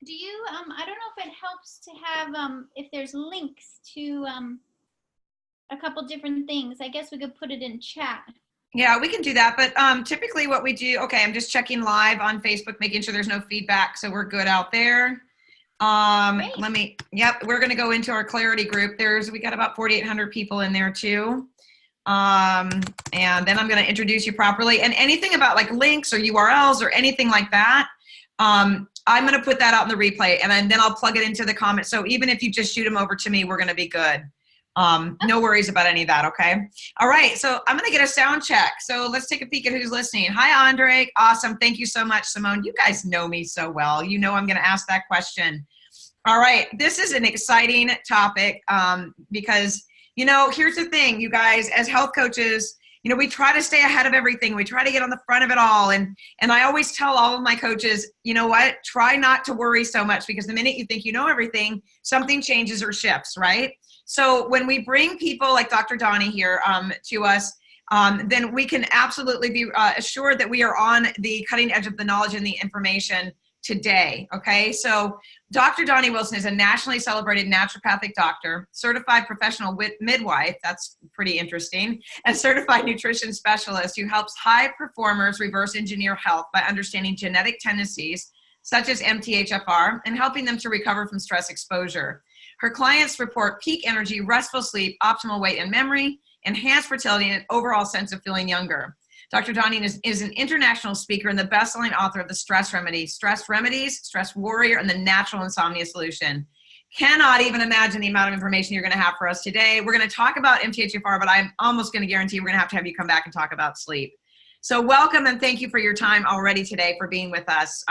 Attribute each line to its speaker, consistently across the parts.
Speaker 1: Do you, I don't know if it helps to have, if there's links to a couple different things. I guess we could put it in chat.
Speaker 2: Yeah, we can do that. But typically what we do, okay, I'm just checking live on Facebook, making sure there's no feedback. So we're good out there. Yep, we're going to go into our clarity group. We got about 4,800 people in there too. And then I'm going to introduce you properly, and anything about like links or URLs or anything like that. I'm going to put that out in the replay, and then I'll plug it into the comments. So even if you just shoot them over to me, we're going to be good. No worries about any of that, okay? All right, so I'm gonna get a sound check. So let's take a peek at who's listening. Hi, Andre. Awesome, thank you so much, Simone. You guys know me so well. You know I'm gonna ask that question. All right, this is an exciting topic because, you know, here's the thing, you guys, as health coaches, you know, we try to stay ahead of everything. We try to get on the front of it all. And I always tell all of my coaches, you know what, try not to worry so much, because the minute you think you know everything, something changes or shifts, right? So when we bring people like Dr. Doni here to us, then we can absolutely be assured that we are on the cutting edge of the knowledge and the information today, okay? So Dr. Doni Wilson is a nationally celebrated naturopathic doctor, certified professional midwife, that's pretty interesting, and certified nutrition specialist who helps high performers reverse engineer health by understanding genetic tendencies such as MTHFR and helping them to recover from stress exposure. Her clients report peak energy, restful sleep, optimal weight and memory, enhanced fertility, and an overall sense of feeling younger. Dr. Doni is an international speaker and the best-selling author of the Stress Remedies, Stress Warrior, and the Natural Insomnia Solution. Cannot even imagine the amount of information you're going to have for us today. We're going to talk about MTHFR, but I'm almost going to guarantee we're going to have you come back and talk about sleep. So welcome, and thank you for your time already today, for being with us.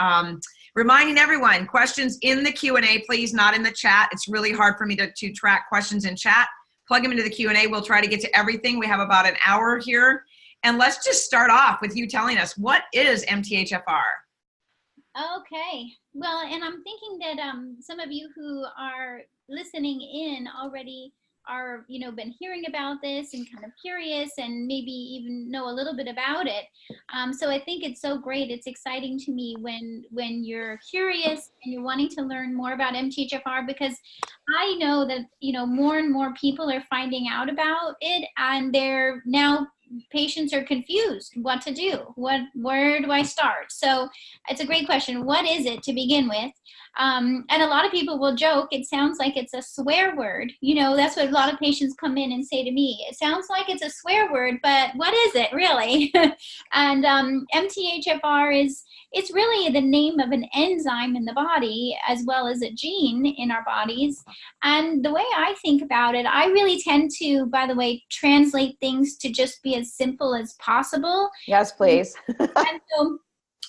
Speaker 2: Reminding everyone, questions in the Q&A, please, not in the chat. It's really hard for me to track questions in chat. Plug them into the Q&A. We'll try to get to everything. We have about an hour here. And let's just start off with you telling us, what is MTHFR?
Speaker 1: Okay. Well, and I'm thinking that some of you who are listening in already are, you know, been hearing about this and kind of curious and maybe even know a little bit about it. So I think it's so great. It's exciting to me when you're curious and you're wanting to learn more about MTHFR, because I know that, you know, more and more people are finding out about it, and they're now, patients are confused what to do. Where do I start? So it's a great question. What is it to begin with? And a lot of people will joke, it sounds like it's a swear word. You know, that's what a lot of patients come in and say to me. It sounds like it's a swear word, but what is it really? And MTHFR it's really the name of an enzyme in the body as well as a gene in our bodies. And the way I think about it, I really tend to, by the way, translate things to just be as simple as possible.
Speaker 3: Yes, please.
Speaker 1: And so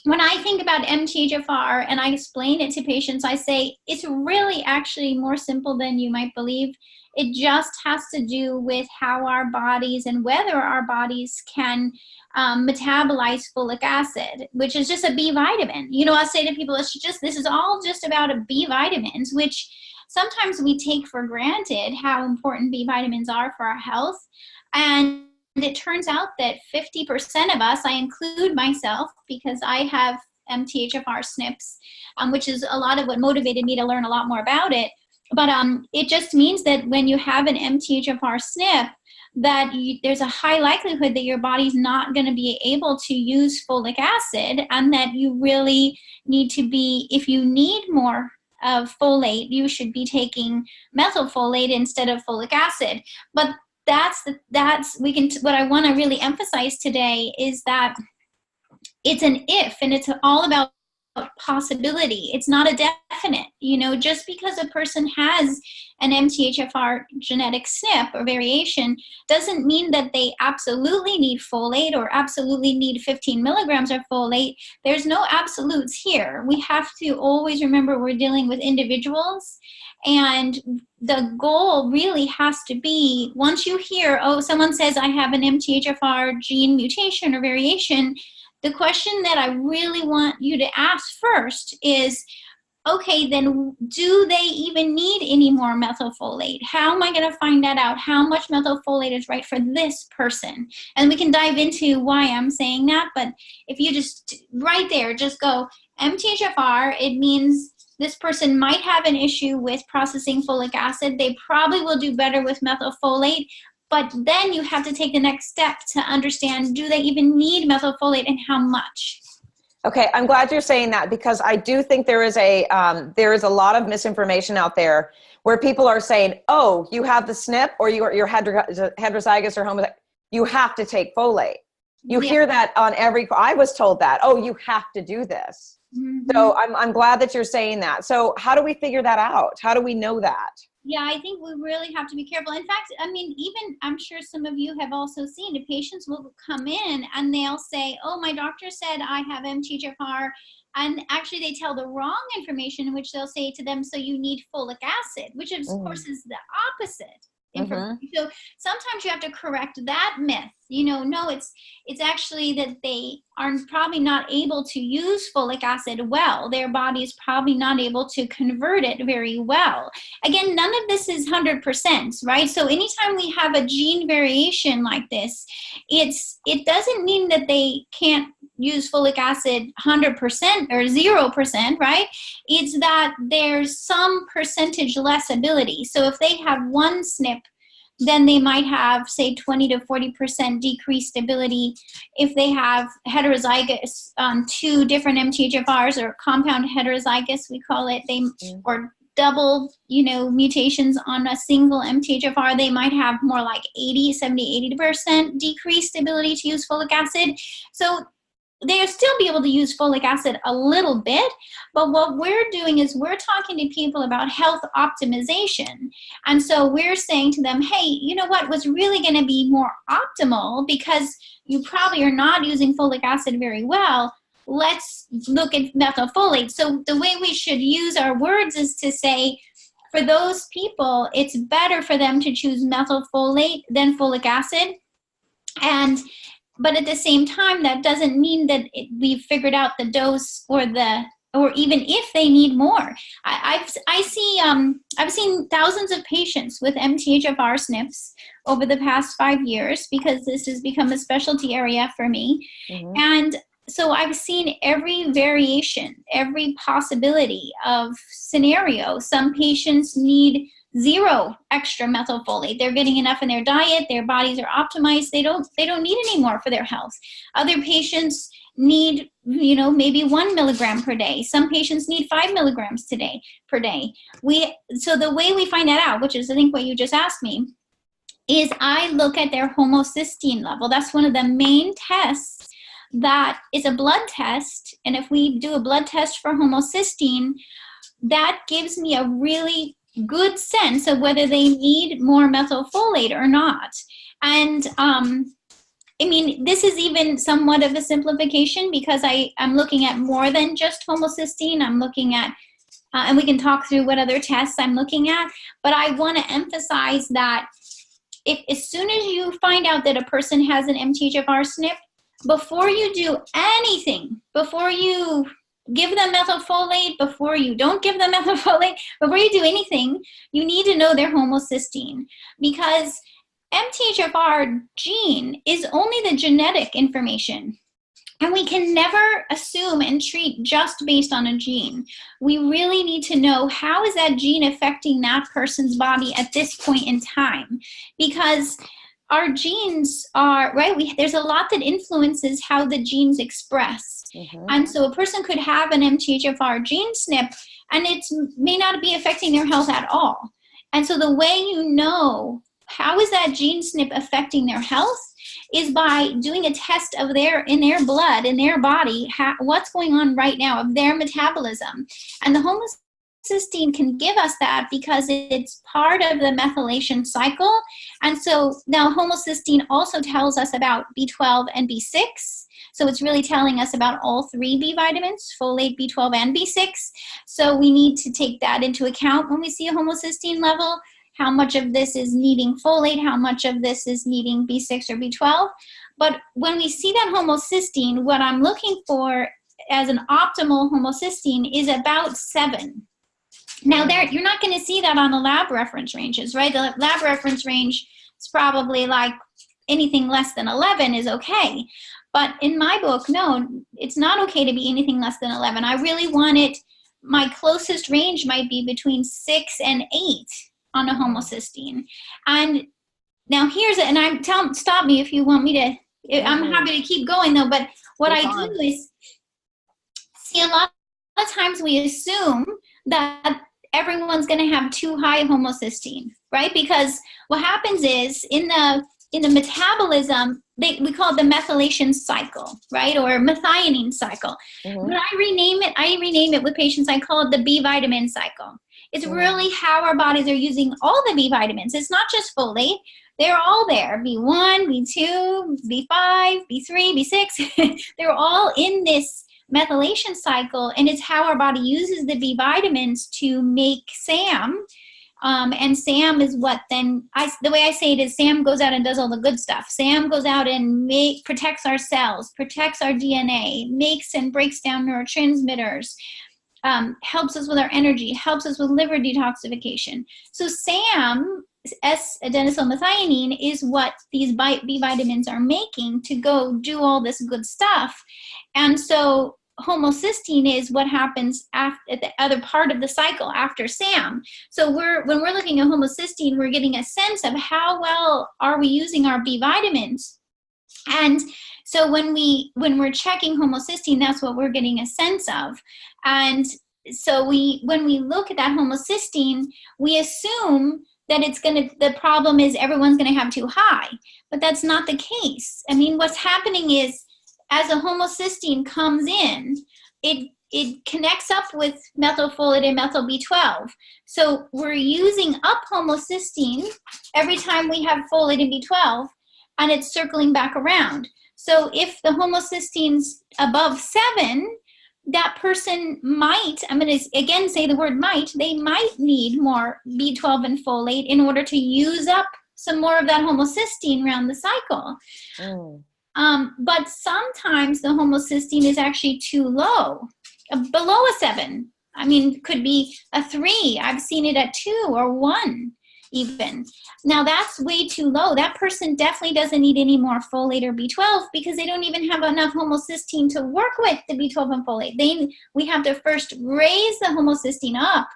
Speaker 1: when I think about MTHFR and I explain it to patients, I say it's really actually more simple than you might believe. It just has to do with how our bodies and whether our bodies can metabolize folic acid, which is just a B vitamin. You know, I say to people, this is all just about a B vitamins, which sometimes we take for granted how important B vitamins are for our health. And it turns out that 50% of us, I include myself because I have MTHFR SNPs, which is a lot of what motivated me to learn a lot more about it. But it just means that when you have an MTHFR SNP, that there's a high likelihood that your body's not going to be able to use folic acid, and that you really need to be, if you need more of folate, you should be taking methylfolate instead of folic acid. But what I want to really emphasize today is that it's an if, and it's all about possibility. It's not a definite. You know, just because a person has an MTHFR genetic SNP or variation doesn't mean that they absolutely need folate or absolutely need 15 milligrams of folate. There's no absolutes here. We have to always remember we're dealing with individuals, and the goal really has to be, once you hear, oh, someone says I have an MTHFR gene mutation or variation, the question that I really want you to ask first is, okay, then do they even need any more methylfolate? How am I going to find that out? How much methylfolate is right for this person? And we can dive into why I'm saying that, but if you just, right there, just go MTHFR, it means this person might have an issue with processing folic acid. They probably will do better with methylfolate, but then you have to take the next step to understand, do they even need methylfolate and how much?
Speaker 3: Okay, I'm glad you're saying that, because I do think there is a lot of misinformation out there where people are saying, oh, you have the SNP or you're heterozygous or homozygous, you have to take folate. You hear that on I was told that, oh, you have to do this. Mm-hmm. So I'm glad that you're saying that. So how do we figure that out? How do we know that?
Speaker 1: Yeah, I think we really have to be careful. In fact, I mean, even I'm sure some of you have also seen the patients will come in and they'll say, oh, my doctor said I have MTHFR. And actually they tell the wrong information, in which they'll say to them, so you need folic acid, which of course is the opposite information. So sometimes you have to correct that myth. You know, no, it's actually that they are probably not able to use folic acid well. Their body is probably not able to convert it very well. Again, none of this is 100%, right? So anytime we have a gene variation like this, it doesn't mean that they can't use folic acid 100% or 0%, right? It's that there's some percentage less ability. So if they have one SNP, then they might have, say, 20 to 40% decreased ability. If they have heterozygous, 2 different MTHFRs, or compound heterozygous, we call it, or double, mutations on a single MTHFR, they might have more like 70-80% decreased ability to use folic acid. So they'll still be able to use folic acid a little bit, but what we're doing is we're talking to people about health optimization. And so we're saying to them, hey, you know what's really going to be more optimal, because you probably are not using folic acid very well, let's look at methylfolate. So the way we should use our words is to say, for those people, it's better for them to choose methylfolate than folic acid. But at the same time, that doesn't mean that we've figured out the dose or even if they need more. I've seen thousands of patients with MTHFR SNPs over the past 5 years, because this has become a specialty area for me. Mm-hmm. And so I've seen every variation, every possibility of scenario. Some patients need 0 extra methylfolate. They're getting enough in their diet. Their bodies are optimized. They don't need any more for their health. Other patients need, maybe 1 milligram per day. Some patients need 5 milligrams per day. So the way we find that out, which is I think what you just asked me, is I look at their homocysteine level. That's one of the main tests. That is a blood test. And if we do a blood test for homocysteine, that gives me a really good sense of whether they need more methylfolate or not. And this is even somewhat of a simplification, because I'm looking at more than just homocysteine. I'm looking at, and we can talk through what other tests I'm looking at, but I want to emphasize that as soon as you find out that a person has an MTHFR SNP, before you do anything, before you give them methylfolate, before you don't give them methylfolate, before you do anything, you need to know their homocysteine, because MTHFR gene is only the genetic information. And we can never assume and treat just based on a gene. We really need to know, how is that gene affecting that person's body at this point in time? Because our genes are, right, there's a lot that influences how the genes express. Mm-hmm. And so a person could have an MTHFR gene SNP, and it may not be affecting their health at all. And so the way you know how is that gene SNP affecting their health is by doing a test of in their blood, in their body, what's going on right now of their metabolism. And the homocysteine can give us that, because it's part of the methylation cycle. And so now homocysteine also tells us about B12 and B6. So it's really telling us about all 3 B vitamins, folate, B12, and B6. So we need to take that into account when we see a homocysteine level. How much of this is needing folate? How much of this is needing B6 or B12? But when we see that homocysteine, what I'm looking for as an optimal homocysteine is about 7. Now, you're not going to see that on the lab reference ranges, right? The lab reference range is probably like anything less than 11 is okay. But in my book, no, it's not okay to be anything less than 11. I really want it my closest range might be between 6 and 8 on a homocysteine. And now stop me if you want me to, I'm happy to keep going though, but what I do is, see, a lot of times we assume that everyone's going to have too high homocysteine, right? Because what happens is in the metabolism, we call it the methylation cycle, right? Or methionine cycle. But I rename it with patients, I call it the B vitamin cycle. It's really how our bodies are using all the B vitamins. It's not just folate. They're all there, B1, B2, B5, B3, B6. They're all in this methylation cycle, and it's how our body uses the B vitamins to make SAM. And SAM is what then, the way I say it is, SAM goes out and does all the good stuff. SAM goes out and protects our cells, protects our DNA, makes and breaks down neurotransmitters, helps us with our energy, helps us with liver detoxification. So SAM, S-adenosylmethionine, is what these B vitamins are making to go do all this good stuff. And so homocysteine is what happens at the other part of the cycle after SAM. So when we're looking at homocysteine, we're getting a sense of how well are we using our B vitamins. And so when we're checking homocysteine, that's what we're getting a sense of. And so when we look at that homocysteine, we assume that the problem is everyone's going to have too high, but that's not the case. I mean, what's happening is, as a homocysteine comes in, it connects up with methylfolate and methyl B12. So we're using up homocysteine every time we have folate and B12, and it's circling back around. So if the homocysteine's above 7, that person might, I'm going to again say the word might, they might need more B12 and folate in order to use up some more of that homocysteine around the cycle. But sometimes the homocysteine is actually too low, below a 7. I mean, could be a 3. I've seen it at 2 or 1 even. Now that's way too low. That person definitely doesn't need any more folate or B12 because they don't even have enough homocysteine to work with the B12 and folate. We have to first raise the homocysteine up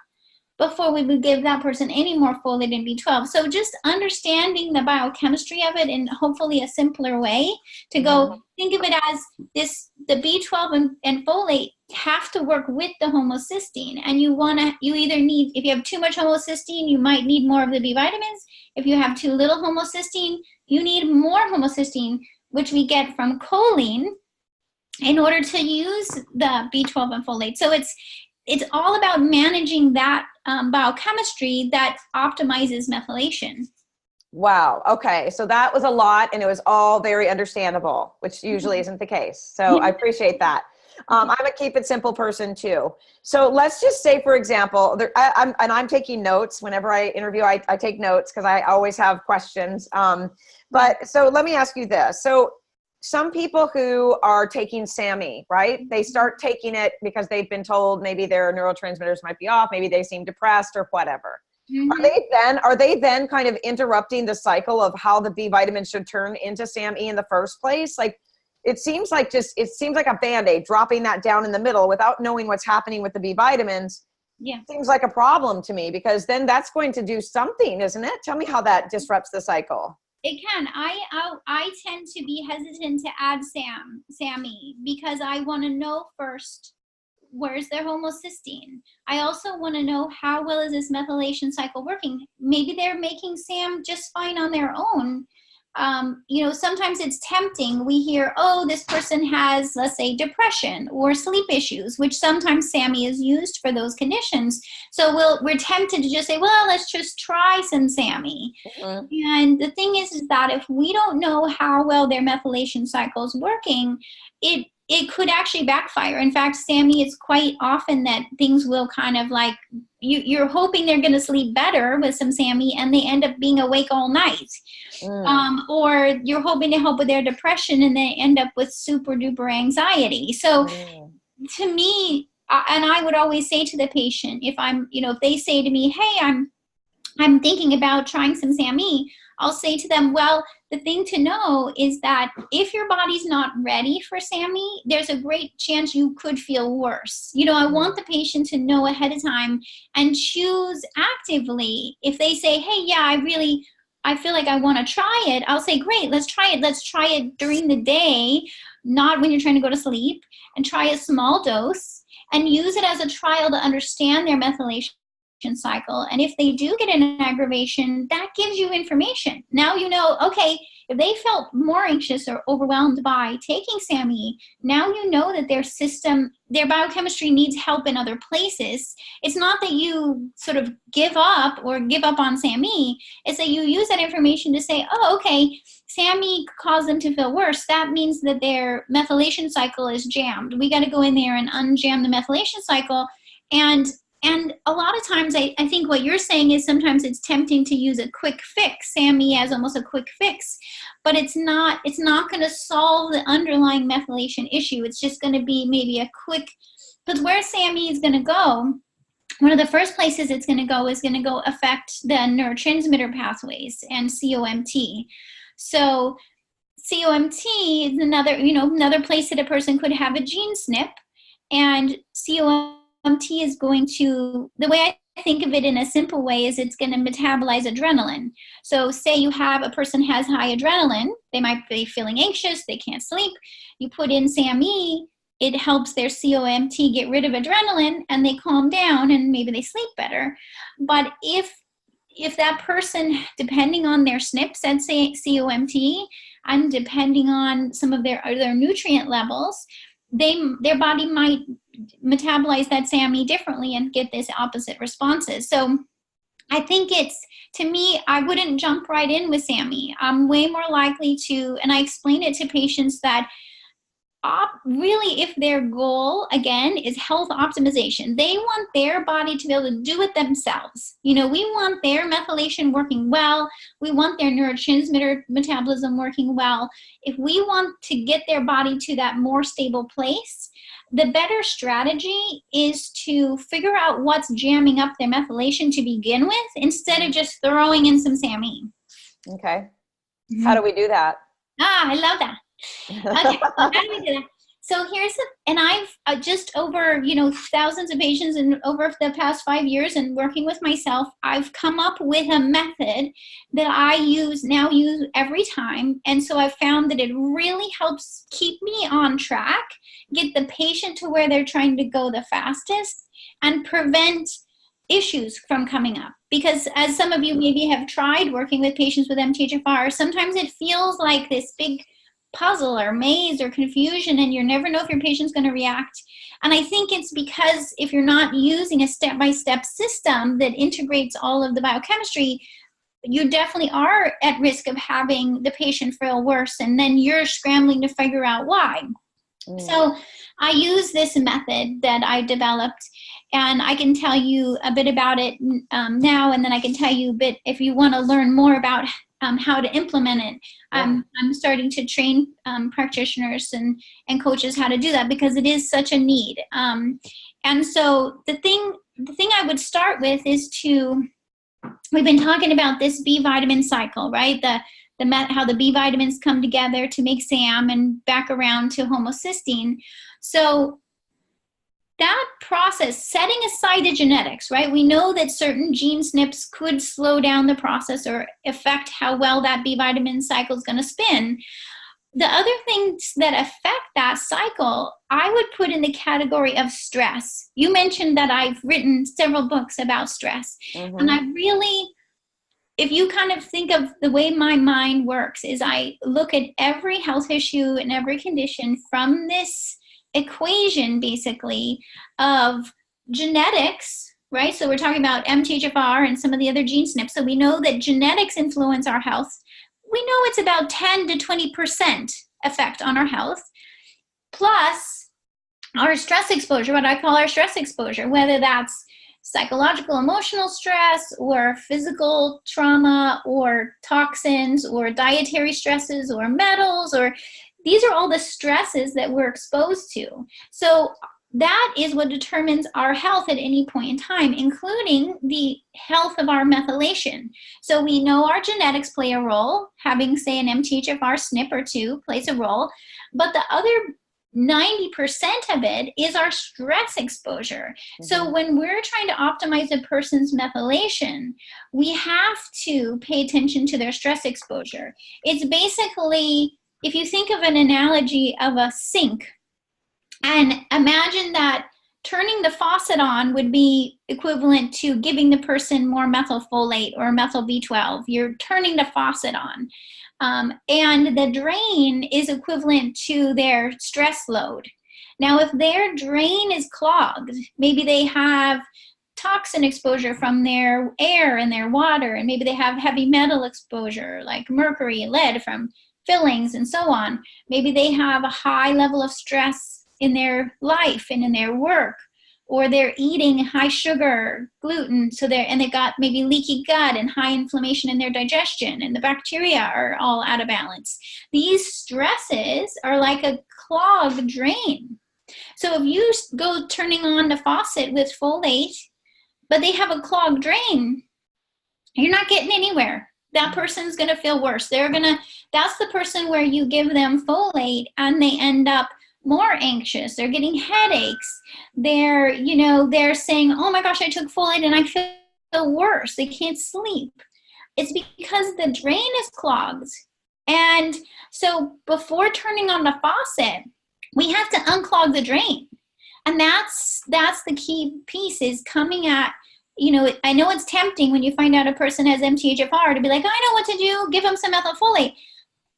Speaker 1: before we would give that person any more folate and B12. So just understanding the biochemistry of it in hopefully a simpler way to go, think of it as the B12 and folate have to work with the homocysteine. And you either need, if you have too much homocysteine, you might need more of the B vitamins. If you have too little homocysteine, you need more homocysteine, which we get from choline in order to use the B12 and folate. So it's all about managing that biochemistry that optimizes methylation.
Speaker 3: Wow. Okay. So that was a lot, and it was all very understandable, which usually isn't the case. So I appreciate that. I'm a keep it simple person too. So let's just say, for example, I'm taking notes whenever I interview. I take notes because I always have questions. But so let me ask you this. So some people who are taking SAMe, right? They start taking it because they've been told maybe their neurotransmitters might be off, maybe they seem depressed or whatever. Are they then kind of interrupting the cycle of how the B vitamins should turn into SAMe in the first place? Like it seems like a Band-Aid, dropping that down in the middle without knowing what's happening with the B vitamins. Yeah, seems like a problem to me, because then that's going to do something, isn't it? Tell me how that disrupts the cycle.
Speaker 1: It can. I tend to be hesitant to add SAMe because I want to know first, where's their homocysteine? I also want to know how well is this methylation cycle working? Maybe they're making SAM just fine on their own. Sometimes it's tempting. We hear, oh, this person has, let's say, depression or sleep issues, which sometimes SAMe is used for those conditions. So we're tempted to just say, well, let's just try some SAMe. And the thing is that if we don't know how well their methylation cycle is working, it could actually backfire. In fact, SAMe, it's quite often that things will kind of like, you're hoping they're going to sleep better with some SAMe and they end up being awake all night. Or you're hoping to help with their depression and they end up with super duper anxiety. So to me, and I would always say to the patient, if they say to me, hey, I'm thinking about trying some SAMe, I'll say to them, well, the thing to know is that if your body's not ready for SAMI, there's a great chance you could feel worse. You know, I want the patient to know ahead of time and choose actively. If they say, hey, yeah, I feel like I want to try it, I'll say, great, let's try it. Let's try it during the day, not when you're trying to go to sleep, and try a small dose and use it as a trial to understand their methylation cycle. And if they do get an aggravation, that gives you information. Now you know, okay, if they felt more anxious or overwhelmed by taking SAMI, now you know that their system, their biochemistry needs help in other places. It's not that you sort of give up on SAMI. It's that you use that information to say, oh, okay, SAMI caused them to feel worse. That means that their methylation cycle is jammed. We got to go in there and unjam the methylation cycle. And a lot of times, I think what you're saying is sometimes it's tempting to use a quick fix, SAMI as almost a quick fix, but it's not going to solve the underlying methylation issue. It's just going to be maybe a quick, because where SAMI is going to go, one of the first places it's going to go is going to go affect the neurotransmitter pathways and COMT. So COMT is another place that a person could have a gene SNP, and COMT is going to, the way I think of it in a simple way is it's going to metabolize adrenaline. So say a person has high adrenaline, they might be feeling anxious, they can't sleep. You put in SAMe, it helps their COMT get rid of adrenaline and they calm down and maybe they sleep better. But if that person, depending on their SNPs and COMT and depending on some of their nutrient levels, their body might metabolize that SAMe differently and get this opposite responses. So I think to me, I wouldn't jump right in with SAMe. I'm way more likely to, and I explain it to patients that really, if their goal, again, is health optimization, they want their body to be able to do it themselves. You know, we want their methylation working well. We want their neurotransmitter metabolism working well. If we want to get their body to that more stable place, the better strategy is to figure out what's jamming up their methylation to begin with, instead of just throwing in some SAMe.
Speaker 3: Okay. How do we do that?
Speaker 1: I love that. Okay, how do we do that? So and I've just over, thousands of patients and over the past 5 years and working with myself, I've come up with a method that I now use every time. And so I've found that it really helps keep me on track, get the patient to where they're trying to go the fastest, and prevent issues from coming up. Because as some of you maybe have tried working with patients with MTHFR, sometimes it feels like this big puzzle or maze or confusion, and you never know if your patient's going to react. And I think it's because if you're not using a step-by-step system that integrates all of the biochemistry, you definitely are at risk of having the patient feel worse, and then you're scrambling to figure out why. So I use this method that I developed, and I can tell you a bit about it now, and then I can tell you a bit if you want to learn more about how to implement it. I'm starting to train practitioners and coaches how to do that, because it is such a need. And so the thing I would start with is we've been talking about this B vitamin cycle, right? How the B vitamins come together to make SAM and back around to homocysteine. So that process, setting aside the genetics, right? We know that certain gene SNPs could slow down the process or affect how well that B vitamin cycle is going to spin. The other things that affect that cycle, I would put in the category of stress. You mentioned that I've written several books about stress. Mm-hmm. And I really, if you kind of think of the way my mind works, is I look at every health issue and every condition from this equation, basically, of genetics, right? So we're talking about MTHFR and some of the other gene SNPs. So we know that genetics influence our health. We know it's about 10 to 20% effect on our health, plus our stress exposure, what I call our stress exposure, whether that's psychological, emotional stress, or physical trauma, or toxins, or dietary stresses, or metals, or these are all the stresses that we're exposed to. So that is what determines our health at any point in time, including the health of our methylation. So we know our genetics play a role. Having, say, an MTHFR SNP or two plays a role, but the other 90% of it is our stress exposure. So when we're trying to optimize a person's methylation, we have to pay attention to their stress exposure. It's basically, if you think of an analogy of a sink, and imagine that turning the faucet on would be equivalent to giving the person more methylfolate or methyl B12. You're turning the faucet on. And the drain is equivalent to their stress load. Now, if their drain is clogged, maybe they have toxin exposure from their air and their water, and maybe they have heavy metal exposure like mercury, lead from fillings and so on. Maybe they have a high level of stress in their life and in their work, or they're eating high sugar, gluten, so they got maybe leaky gut and high inflammation in their digestion, and the bacteria are all out of balance. These stresses are like a clogged drain. So if you go turning on the faucet with folate, but they have a clogged drain, you're not getting anywhere. That person's going to feel worse. That's the person where you give them folate and they end up more anxious. They're getting headaches. They're saying, oh my gosh, I took folate and I feel worse. They can't sleep. It's because the drain is clogged. And so before turning on the faucet, we have to unclog the drain. And that's the key piece, is coming at, I know it's tempting when you find out a person has MTHFR to be like, I know what to do, give them some methylfolate.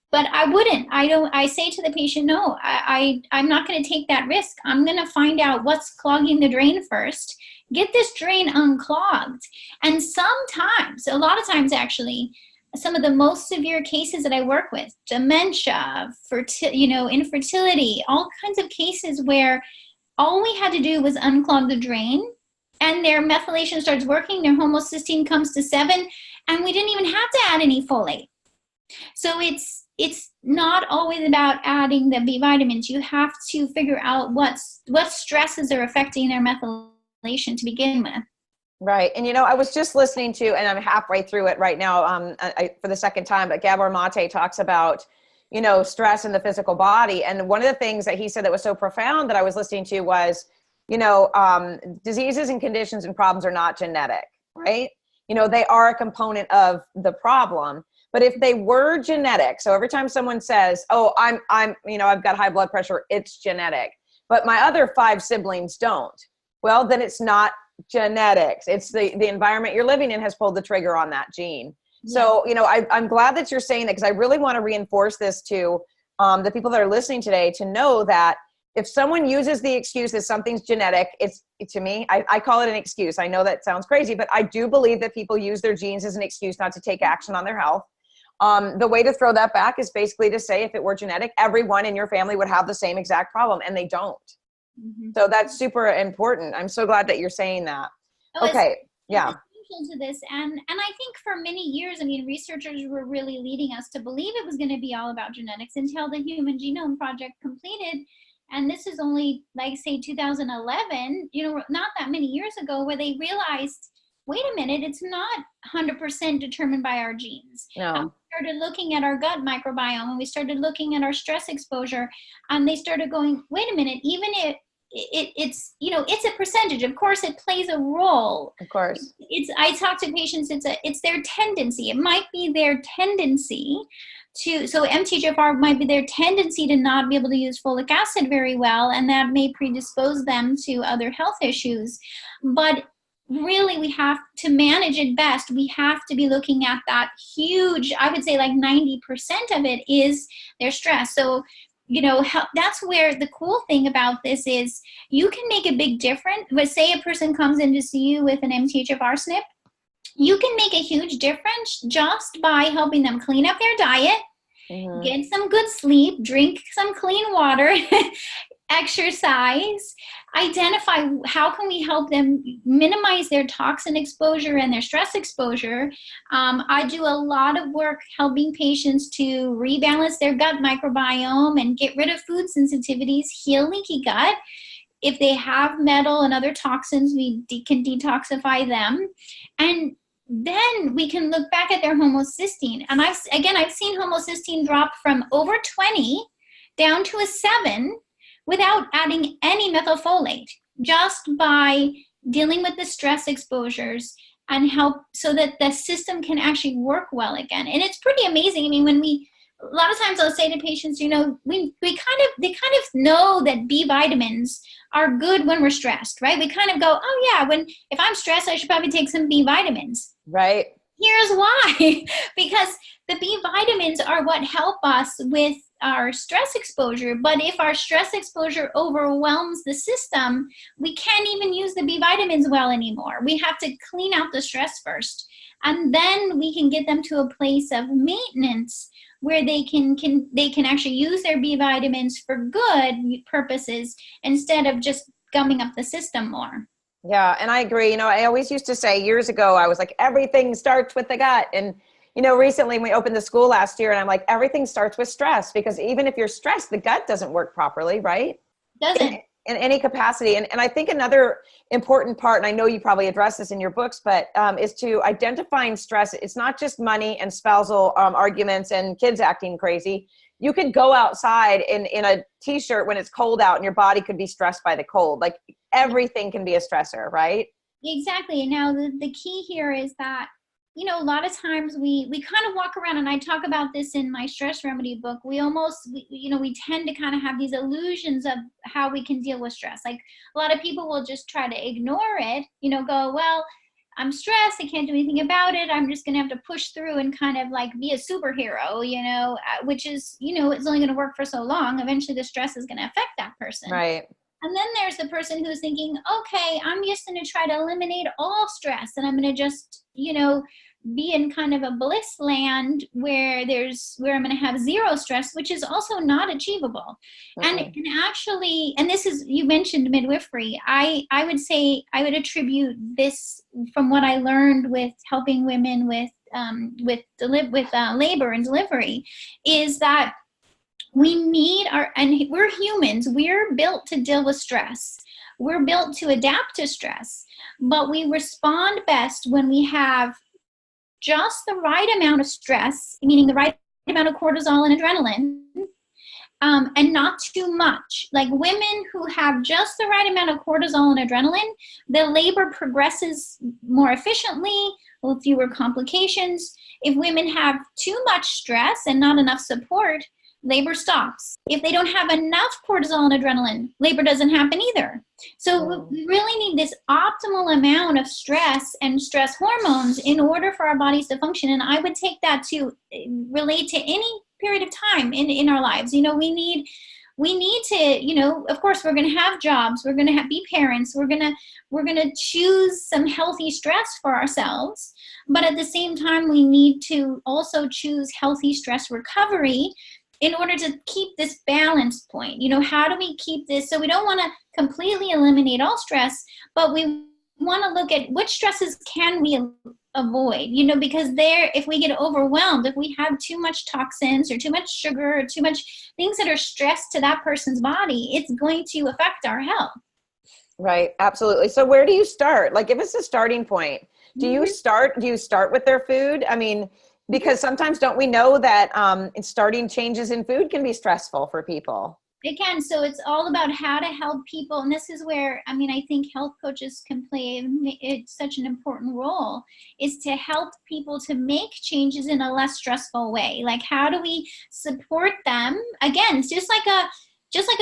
Speaker 1: But I wouldn't. I say to the patient, no, I'm not going to take that risk. I'm going to find out what's clogging the drain first, get this drain unclogged. And sometimes, a lot of times actually, some of the most severe cases that I work with, dementia, infertility, all kinds of cases where all we had to do was unclog the drain and their methylation starts working, their homocysteine comes to 7, and we didn't even have to add any folate. So it's not always about adding the B vitamins. You have to figure out what stresses are affecting their methylation to begin with.
Speaker 3: Right. And, I was just listening to, and I'm halfway through it right now for the second time, but Gabor Mate talks about, stress in the physical body. And one of the things that he said that was so profound that I was listening to was, diseases and conditions and problems are not genetic, right? They are a component of the problem. But if they were genetic, so every time someone says, oh, I've got high blood pressure, it's genetic, but my other 5 siblings don't, well, then it's not genetics. It's the environment you're living in has pulled the trigger on that gene. Yeah. So, I'm glad that you're saying that, because I really want to reinforce this to the people that are listening today, to know that if someone uses the excuse that something's genetic, to me, I call it an excuse. I know that sounds crazy, but I do believe that people use their genes as an excuse not to take action on their health. The way to throw that back is basically to say, if it were genetic, everyone in your family would have the same exact problem, and they don't. Mm-hmm. So that's super important. I'm so glad that you're saying that. Okay. Yeah.
Speaker 1: To this, and I think for many years, researchers were really leading us to believe it was going to be all about genetics until the Human Genome Project completed. And this is only, like, say, 2011, not that many years ago, where they realized, wait a minute, it's not 100% determined by our genes.
Speaker 3: No.
Speaker 1: We started looking at our gut microbiome, and we started looking at our stress exposure, and they started going, wait a minute, even if it's a percentage, of course it plays a role.
Speaker 3: Of course.
Speaker 1: I talk to patients, it's their tendency. It might be their tendency so MTHFR might be their tendency to not be able to use folic acid very well, and that may predispose them to other health issues. But really, we have to manage it best. We have to be looking at that huge, I would say like 90% of it is their stress. So, that's where the cool thing about this is you can make a big difference. But say a person comes in to see you with an MTHFR SNP, you can make a huge difference just by helping them clean up their diet, mm-hmm. get some good sleep, drink some clean water, exercise, identify how can we help them minimize their toxin exposure and their stress exposure. I do a lot of work helping patients to rebalance their gut microbiome and get rid of food sensitivities, heal leaky gut. if they have metal and other toxins, we can detoxify them. And then we can look back at their homocysteine. And I've seen homocysteine drop from over 20 down to a 7 without adding any methylfolate, just by dealing with the stress exposures and help so that the system can actually work well again. And it's pretty amazing. I mean, a lot of times I'll say to patients, they kind of know that B vitamins are good when we're stressed, right? We kind of go, oh yeah, if I'm stressed, I should probably take some B vitamins.
Speaker 3: Right.
Speaker 1: Here's why. Because the B vitamins are what help us with our stress exposure. But if our stress exposure overwhelms the system, we can't even use the B vitamins well anymore. We have to clean out the stress first. And then we can get them to a place of maintenance where they can actually use their B vitamins for good purposes instead of just gumming up the system more.
Speaker 3: Yeah, and I agree. I always used to say years ago, I was like, everything starts with the gut. And, recently we opened the school last year and I'm like, everything starts with stress, because even if you're stressed, the gut doesn't work properly, right?
Speaker 1: Doesn't.
Speaker 3: In any capacity. And I think another important part, and I know you probably address this in your books, but is to identifying stress. It's not just money and spousal arguments and kids acting crazy. You could go outside in a t-shirt when it's cold out and your body could be stressed by the cold. Like everything can be a stressor, right?
Speaker 1: Exactly. Now, the key here is that, a lot of times we kind of walk around, and I talk about this in my stress remedy book. We tend to kind of have these illusions of how we can deal with stress. Like a lot of people will just try to ignore it, go, well, I'm stressed, I can't do anything about it, I'm just going to have to push through and kind of like be a superhero, which is, it's only going to work for so long. Eventually the stress is going to affect that person.
Speaker 3: Right.
Speaker 1: And then there's the person who's thinking, okay, I'm just going to try to eliminate all stress, and I'm going to just, be in kind of a bliss land where I'm going to have zero stress, which is also not achievable.
Speaker 3: Okay.
Speaker 1: And this is, you mentioned midwifery. I would say I would attribute this from what I learned with helping women with labor and delivery, is that and we're humans, we're built to deal with stress. We're built to adapt to stress, but we respond best when we have just the right amount of stress, meaning the right amount of cortisol and adrenaline, and not too much. Like women who have just the right amount of cortisol and adrenaline, the labor progresses more efficiently with fewer complications. If women have too much stress and not enough support, labor stops. If they don't have enough cortisol and adrenaline, labor doesn't happen either. So we really need this optimal amount of stress and stress hormones in order for our bodies to function. And I would take that to relate to any period of time in our lives. We need to, of course, we're going to have jobs. We're going to be parents. We're going to choose some healthy stress for ourselves. But at the same time, we need to also choose healthy stress recovery in order to keep this balance point. How do we keep this? So we don't want to completely eliminate all stress, but we want to look at which stresses can we avoid, because if we get overwhelmed, if we have too much toxins or too much sugar or too much things that are stressed to that person's body, it's going to affect our health.
Speaker 3: Right. Absolutely. So where do you start? Like if it's a starting point, do you start with their food? I mean, because sometimes don't we know that starting changes in food can be stressful for people?
Speaker 1: It can. So it's all about how to help people. And this is where, I think health coaches can play such an important role, is to help people to make changes in a less stressful way. Like how do we support them? Again, it's just like a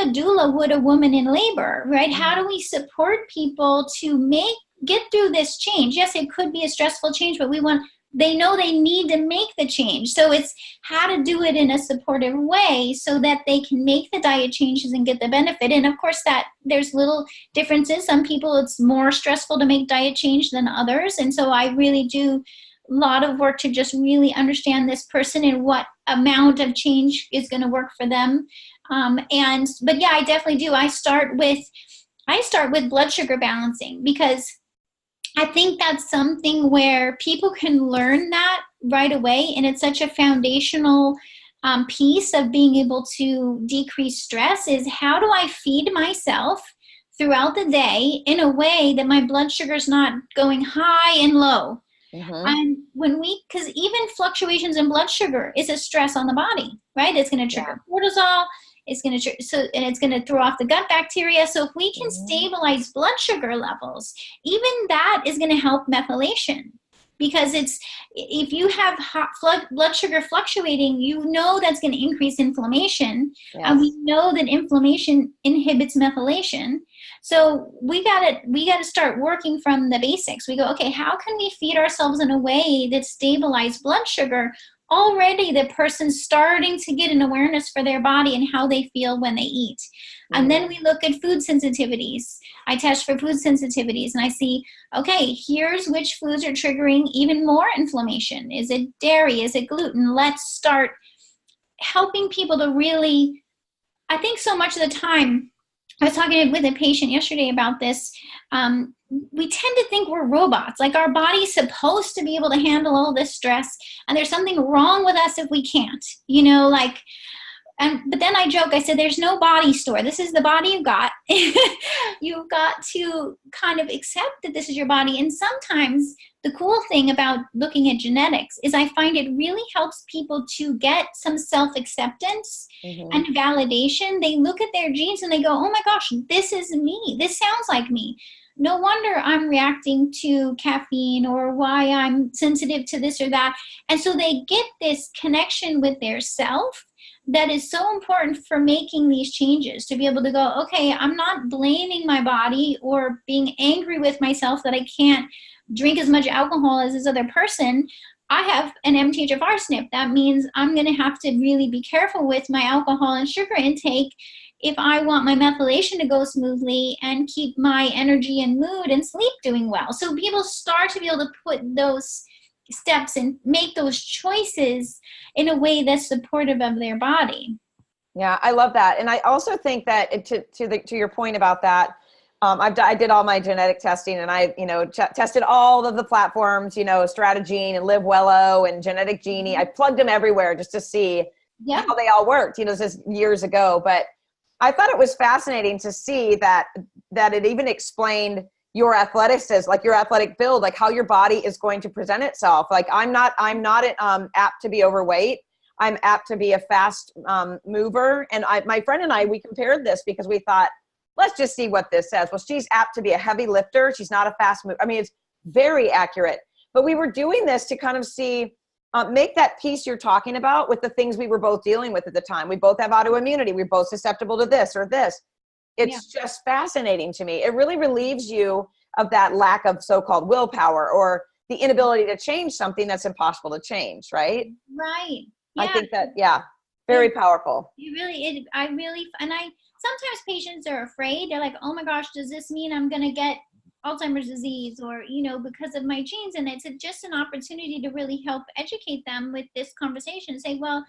Speaker 1: doula would a woman in labor, right? How do we support people to get through this change? Yes, it could be a stressful change, but they know they need to make the change. So it's how to do it in a supportive way so that they can make the diet changes and get the benefit. And of course that there's little differences. Some people it's more stressful to make diet change than others. And so I really do a lot of work to just really understand this person and what amount of change is going to work for them. But yeah, I definitely do. I start with blood sugar balancing, because I think that's something where people can learn that right away. And it's such a foundational piece of being able to decrease stress, is how do I feed myself throughout the day in a way that my blood sugar is not going high and low. And because even fluctuations in blood sugar is a stress on the body, right? It's going to trigger cortisol. It's going to and it's going to throw off the gut bacteria. So if we can stabilize blood sugar levels, even that is going to help methylation. Because if you have blood sugar fluctuating, that's going to increase inflammation. And we know that inflammation inhibits methylation. So we got to start working from the basics. We go, okay, how can we feed ourselves in a way that stabilizes blood sugar? Already the person's starting to get an awareness for their body and how they feel when they eat. And then we look at food sensitivities. I test for food sensitivities and I see, okay, here's which foods are triggering even more inflammation. Is it dairy? Is it gluten? Let's start helping people to really, I think so much of the time, I was talking with a patient yesterday about this. We tend to think we're robots, like our body's supposed to be able to handle all this stress, and there's something wrong with us if we can't, but then I joke, I said, there's no body store. This is the body you got. You've got to kind of accept that this is your body. And sometimes the cool thing about looking at genetics is I find it really helps people to get some self-acceptance and validation. They look at their genes and they go, oh my gosh, this is me. This sounds like me. No wonder I'm reacting to caffeine, or why I'm sensitive to this or that. And so they get this connection with their self that is so important for making these changes, to be able to go, okay, I'm not blaming my body or being angry with myself that I can't drink as much alcohol as this other person. I have an MTHFR SNP. That means I'm going to have to really be careful with my alcohol and sugar intake if I want my methylation to go smoothly and keep my energy and mood and sleep doing well. So people start to be able to put those steps and make those choices in a way that's supportive of their body.
Speaker 3: Yeah, I love that. And I also think that to your point about that, I did all my genetic testing, and I, tested all of the platforms, Stratagene and LiveWello and Genetic Genie. I plugged them everywhere just to see how they all worked, this is years ago. But I thought it was fascinating to see that it even explained your athleticism, like your athletic build, like how your body is going to present itself. Like I'm not apt to be overweight. I'm apt to be a fast mover. And my friend and I, we compared this because we thought, let's just see what this says. Well, she's apt to be a heavy lifter. She's not a fast mover. I mean, it's very accurate. But we were doing this to kind of see, make that piece you're talking about with the things we were both dealing with at the time. We both have autoimmunity. We're both susceptible to this or this. It's just fascinating to me. It really relieves you of that lack of so-called willpower or the inability to change something that's impossible to change, right?
Speaker 1: Right. Yeah.
Speaker 3: I think that, very powerful.
Speaker 1: Sometimes patients are afraid. They're like, oh my gosh, does this mean I'm going to get Alzheimer's disease or, because of my genes? And it's just an opportunity to really help educate them with this conversation. Say, well,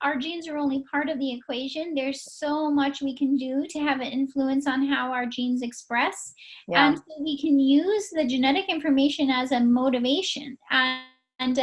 Speaker 1: our genes are only part of the equation. There's so much we can do to have an influence on how our genes express. And so we can use the genetic information as a motivation and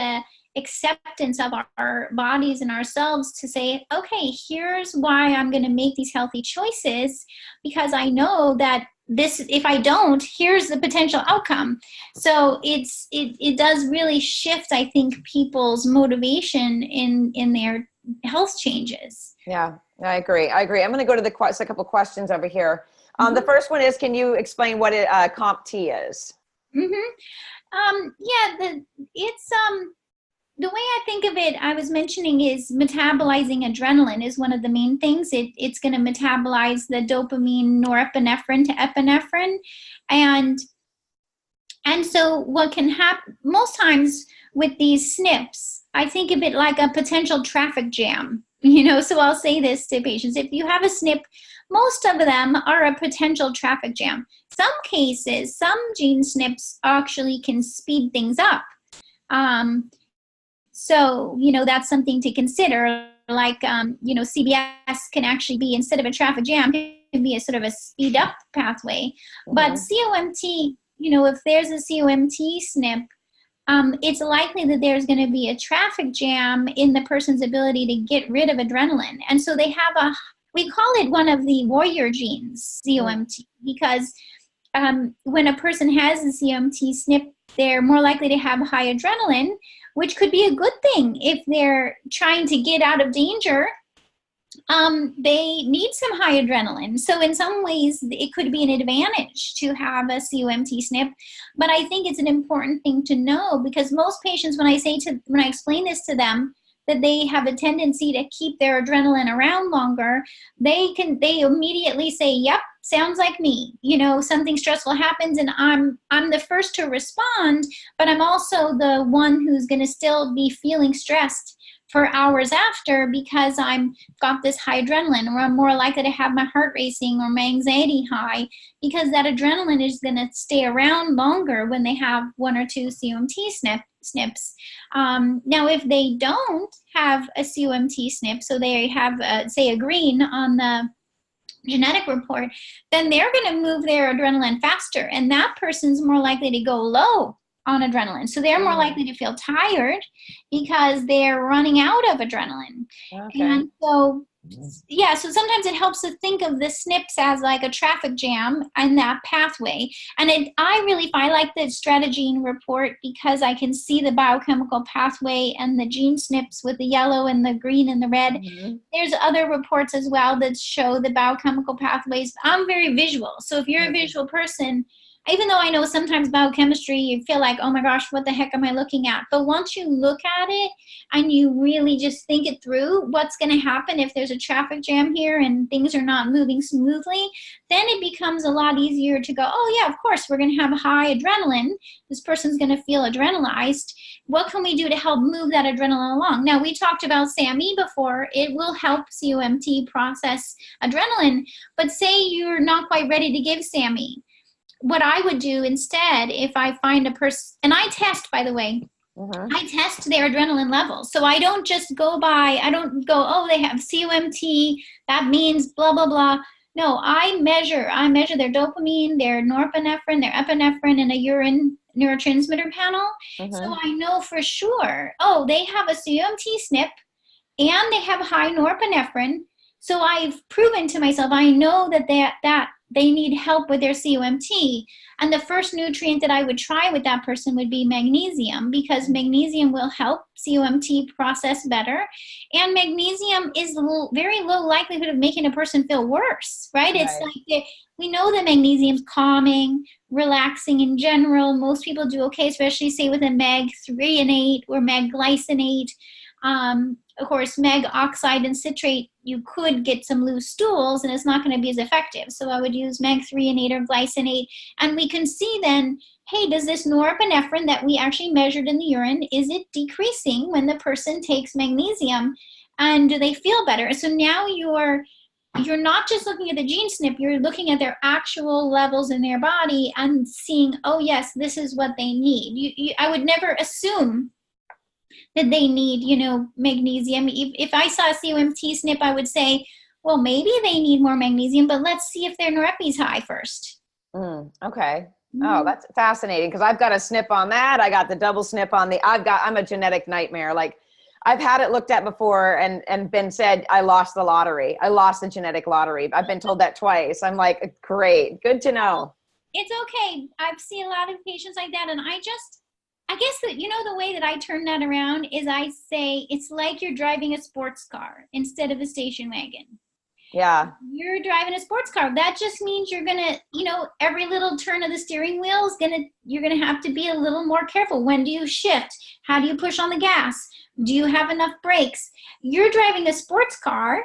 Speaker 1: acceptance of our bodies and ourselves to say, okay, here's why I'm going to make these healthy choices, because I know that if I don't, here's the potential outcome. So it does really shift, I think, people's motivation in their health changes. Yeah,
Speaker 3: I agree. I'm going to go to a couple questions over here. The first one is, can you explain what COMT is?
Speaker 1: The way I think of it, I was mentioning, is metabolizing adrenaline is one of the main things. It's going to metabolize the dopamine, norepinephrine to epinephrine. And so what can happen most times with these SNPs, I think of it like a potential traffic jam. So I'll say this to patients. If you have a SNP, most of them are a potential traffic jam. Some cases, some gene SNPs actually can speed things up. So, that's something to consider. Like, CBS can actually be, instead of a traffic jam, it can be a sort of a speed up pathway. But COMT, if there's a COMT SNP, it's likely that there's going to be a traffic jam in the person's ability to get rid of adrenaline. And so they have we call it one of the warrior genes, COMT, because when a person has a COMT SNP, they're more likely to have high adrenaline, which could be a good thing if they're trying to get out of danger. They need some high adrenaline. So in some ways, it could be an advantage to have a COMT SNP. But I think it's an important thing to know, because most patients, when I explain this to them, that they have a tendency to keep their adrenaline around longer, they immediately say, yep, sounds like me. You know, something stressful happens and I'm the first to respond, but I'm also the one who's going to still be feeling stressed for hours after, because I'm got this high adrenaline, or I'm more likely to have my heart racing or my anxiety high, because that adrenaline is going to stay around longer when they have 1 or 2 COMT SNPs. Now, if they don't have a COMT SNP, so they have, say, a green on the genetic report, then they're going to move their adrenaline faster, and that person's more likely to go low on adrenaline. So they're more likely to feel tired because they're running out of adrenaline. Okay. And so, yeah, so sometimes it helps to think of the SNPs as like a traffic jam and that pathway. And I like the strategene report because I can see the biochemical pathway and the gene SNPs with the yellow and the green and the red. Mm-hmm. There's other reports as well that show the biochemical pathways. I'm very visual. So if you're a visual person, even though I know sometimes biochemistry, you feel like, oh my gosh, what the heck am I looking at? But once you look at it and you really just think it through, what's going to happen if there's a traffic jam here and things are not moving smoothly, then it becomes a lot easier to go, oh yeah, of course, we're going to have high adrenaline. This person's going to feel adrenalized. What can we do to help move that adrenaline along? Now, we talked about SAMe before. It will help COMT process adrenaline, but say you're not quite ready to give SAMe. What I would do instead, if I find a person, and I test, by the way, I test their adrenaline levels. So I don't just go by, I don't go, oh, they have COMT, that means blah, blah, blah. No, I measure their dopamine, their norepinephrine, their epinephrine, and a urine neurotransmitter panel. So I know for sure, oh, they have a COMT SNP and they have high norepinephrine. So I've proven to myself, I know that they need help with their COMT. And the first nutrient that I would try with that person would be magnesium, because magnesium will help COMT process better. And magnesium is very low likelihood of making a person feel worse, right? It's like we know that magnesium's calming, relaxing in general. Most people do okay, especially say with a meg-threonate or meg-glycinate. Of course, meg oxide and citrate, you could get some loose stools and it's not going to be as effective. So I would use meg-threonate or glycinate. And we can see then, hey, does this norepinephrine that we actually measured in the urine, is it decreasing when the person takes magnesium? And do they feel better? So now you're not just looking at the gene SNP, you're looking at their actual levels in their body and seeing, oh yes, this is what they need. I would never assume that they need, magnesium. If I saw a COMT SNP, I would say, well, maybe they need more magnesium, but let's see if their norepi's high first.
Speaker 3: Okay. Oh, that's fascinating, because I've got a SNP on that. I got the double SNP on I'm a genetic nightmare. Like, I've had it looked at before and been said, I lost the lottery. I lost the genetic lottery. I've been told that twice. I'm like, great, good to know.
Speaker 1: It's okay. I've seen a lot of patients like that, and I guess that, the way that I turn that around is I say, it's like you're driving a sports car instead of a station wagon.
Speaker 3: Yeah.
Speaker 1: You're driving a sports car. That just means you're going to, every little turn of the steering wheel you're going to have to be a little more careful. When do you shift? How do you push on the gas? Do you have enough brakes? You're driving a sports car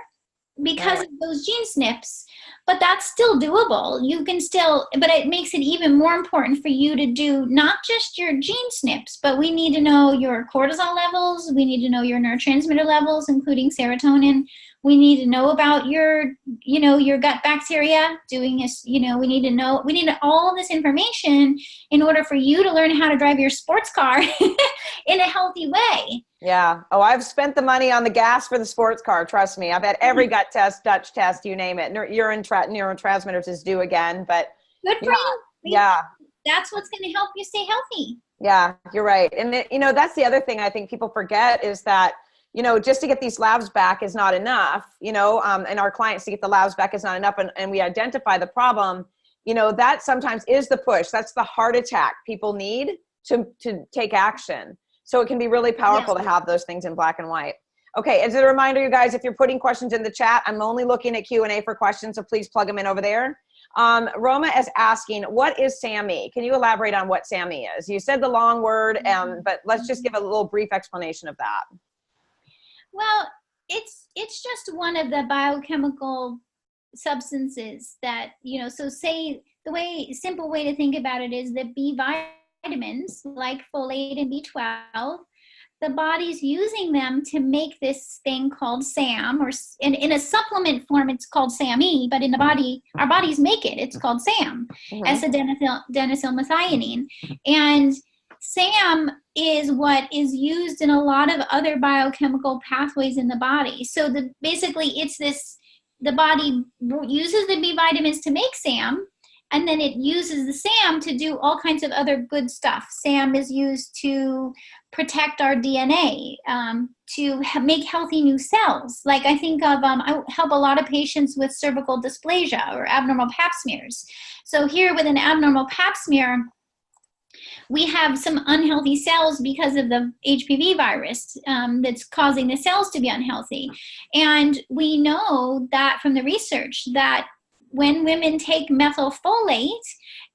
Speaker 1: because of those gene SNPs, but that's still doable. You can still, but it makes it even more important for you to do not just your gene SNPs, but we need to know your cortisol levels. We need to know your neurotransmitter levels, including serotonin. We need to know about your gut bacteria. We need all this information in order for you to learn how to drive your sports car in a healthy way.
Speaker 3: Yeah. Oh, I've spent the money on the gas for the sports car. Trust me. I've had every gut test, Dutch test, you name it. Urine neurotransmitters is due again, but
Speaker 1: good for you.
Speaker 3: Yeah.
Speaker 1: That's what's going to help you stay healthy.
Speaker 3: Yeah, you're right. And that's the other thing I think people forget is that, you know, just to get these labs back is not enough, you know, and our clients to get the labs back is not enough. And we identify the problem, you know, that sometimes is the push. That's the heart attack people need to take action. So it can be really powerful to have those things in black and white. Okay, as a reminder, you guys, if you're putting questions in the chat, I'm only looking at Q&A for questions, so please plug them in over there. Roma is asking, what is SAMe? Can you elaborate on what SAMe is? You said the long word, but let's just give a little brief explanation of that.
Speaker 1: Well, it's just one of the biochemical substances that, you know, so say simple way to think about it is that B vitamins like folate and B12, the body's using them to make this thing called SAM, or in a supplement form, it's called SAMe, but in the body, our bodies make it. It's called SAM, S-adenosylmethionine. And SAM is what is used in a lot of other biochemical pathways in the body. So basically it's the body uses the B vitamins to make SAM, and then it uses the SAM to do all kinds of other good stuff. SAM is used to protect our DNA, to make healthy new cells. Like I think of, I help a lot of patients with cervical dysplasia or abnormal pap smears. So here with an abnormal pap smear, we have some unhealthy cells because of the HPV virus that's causing the cells to be unhealthy. And we know that from the research that when women take methylfolate,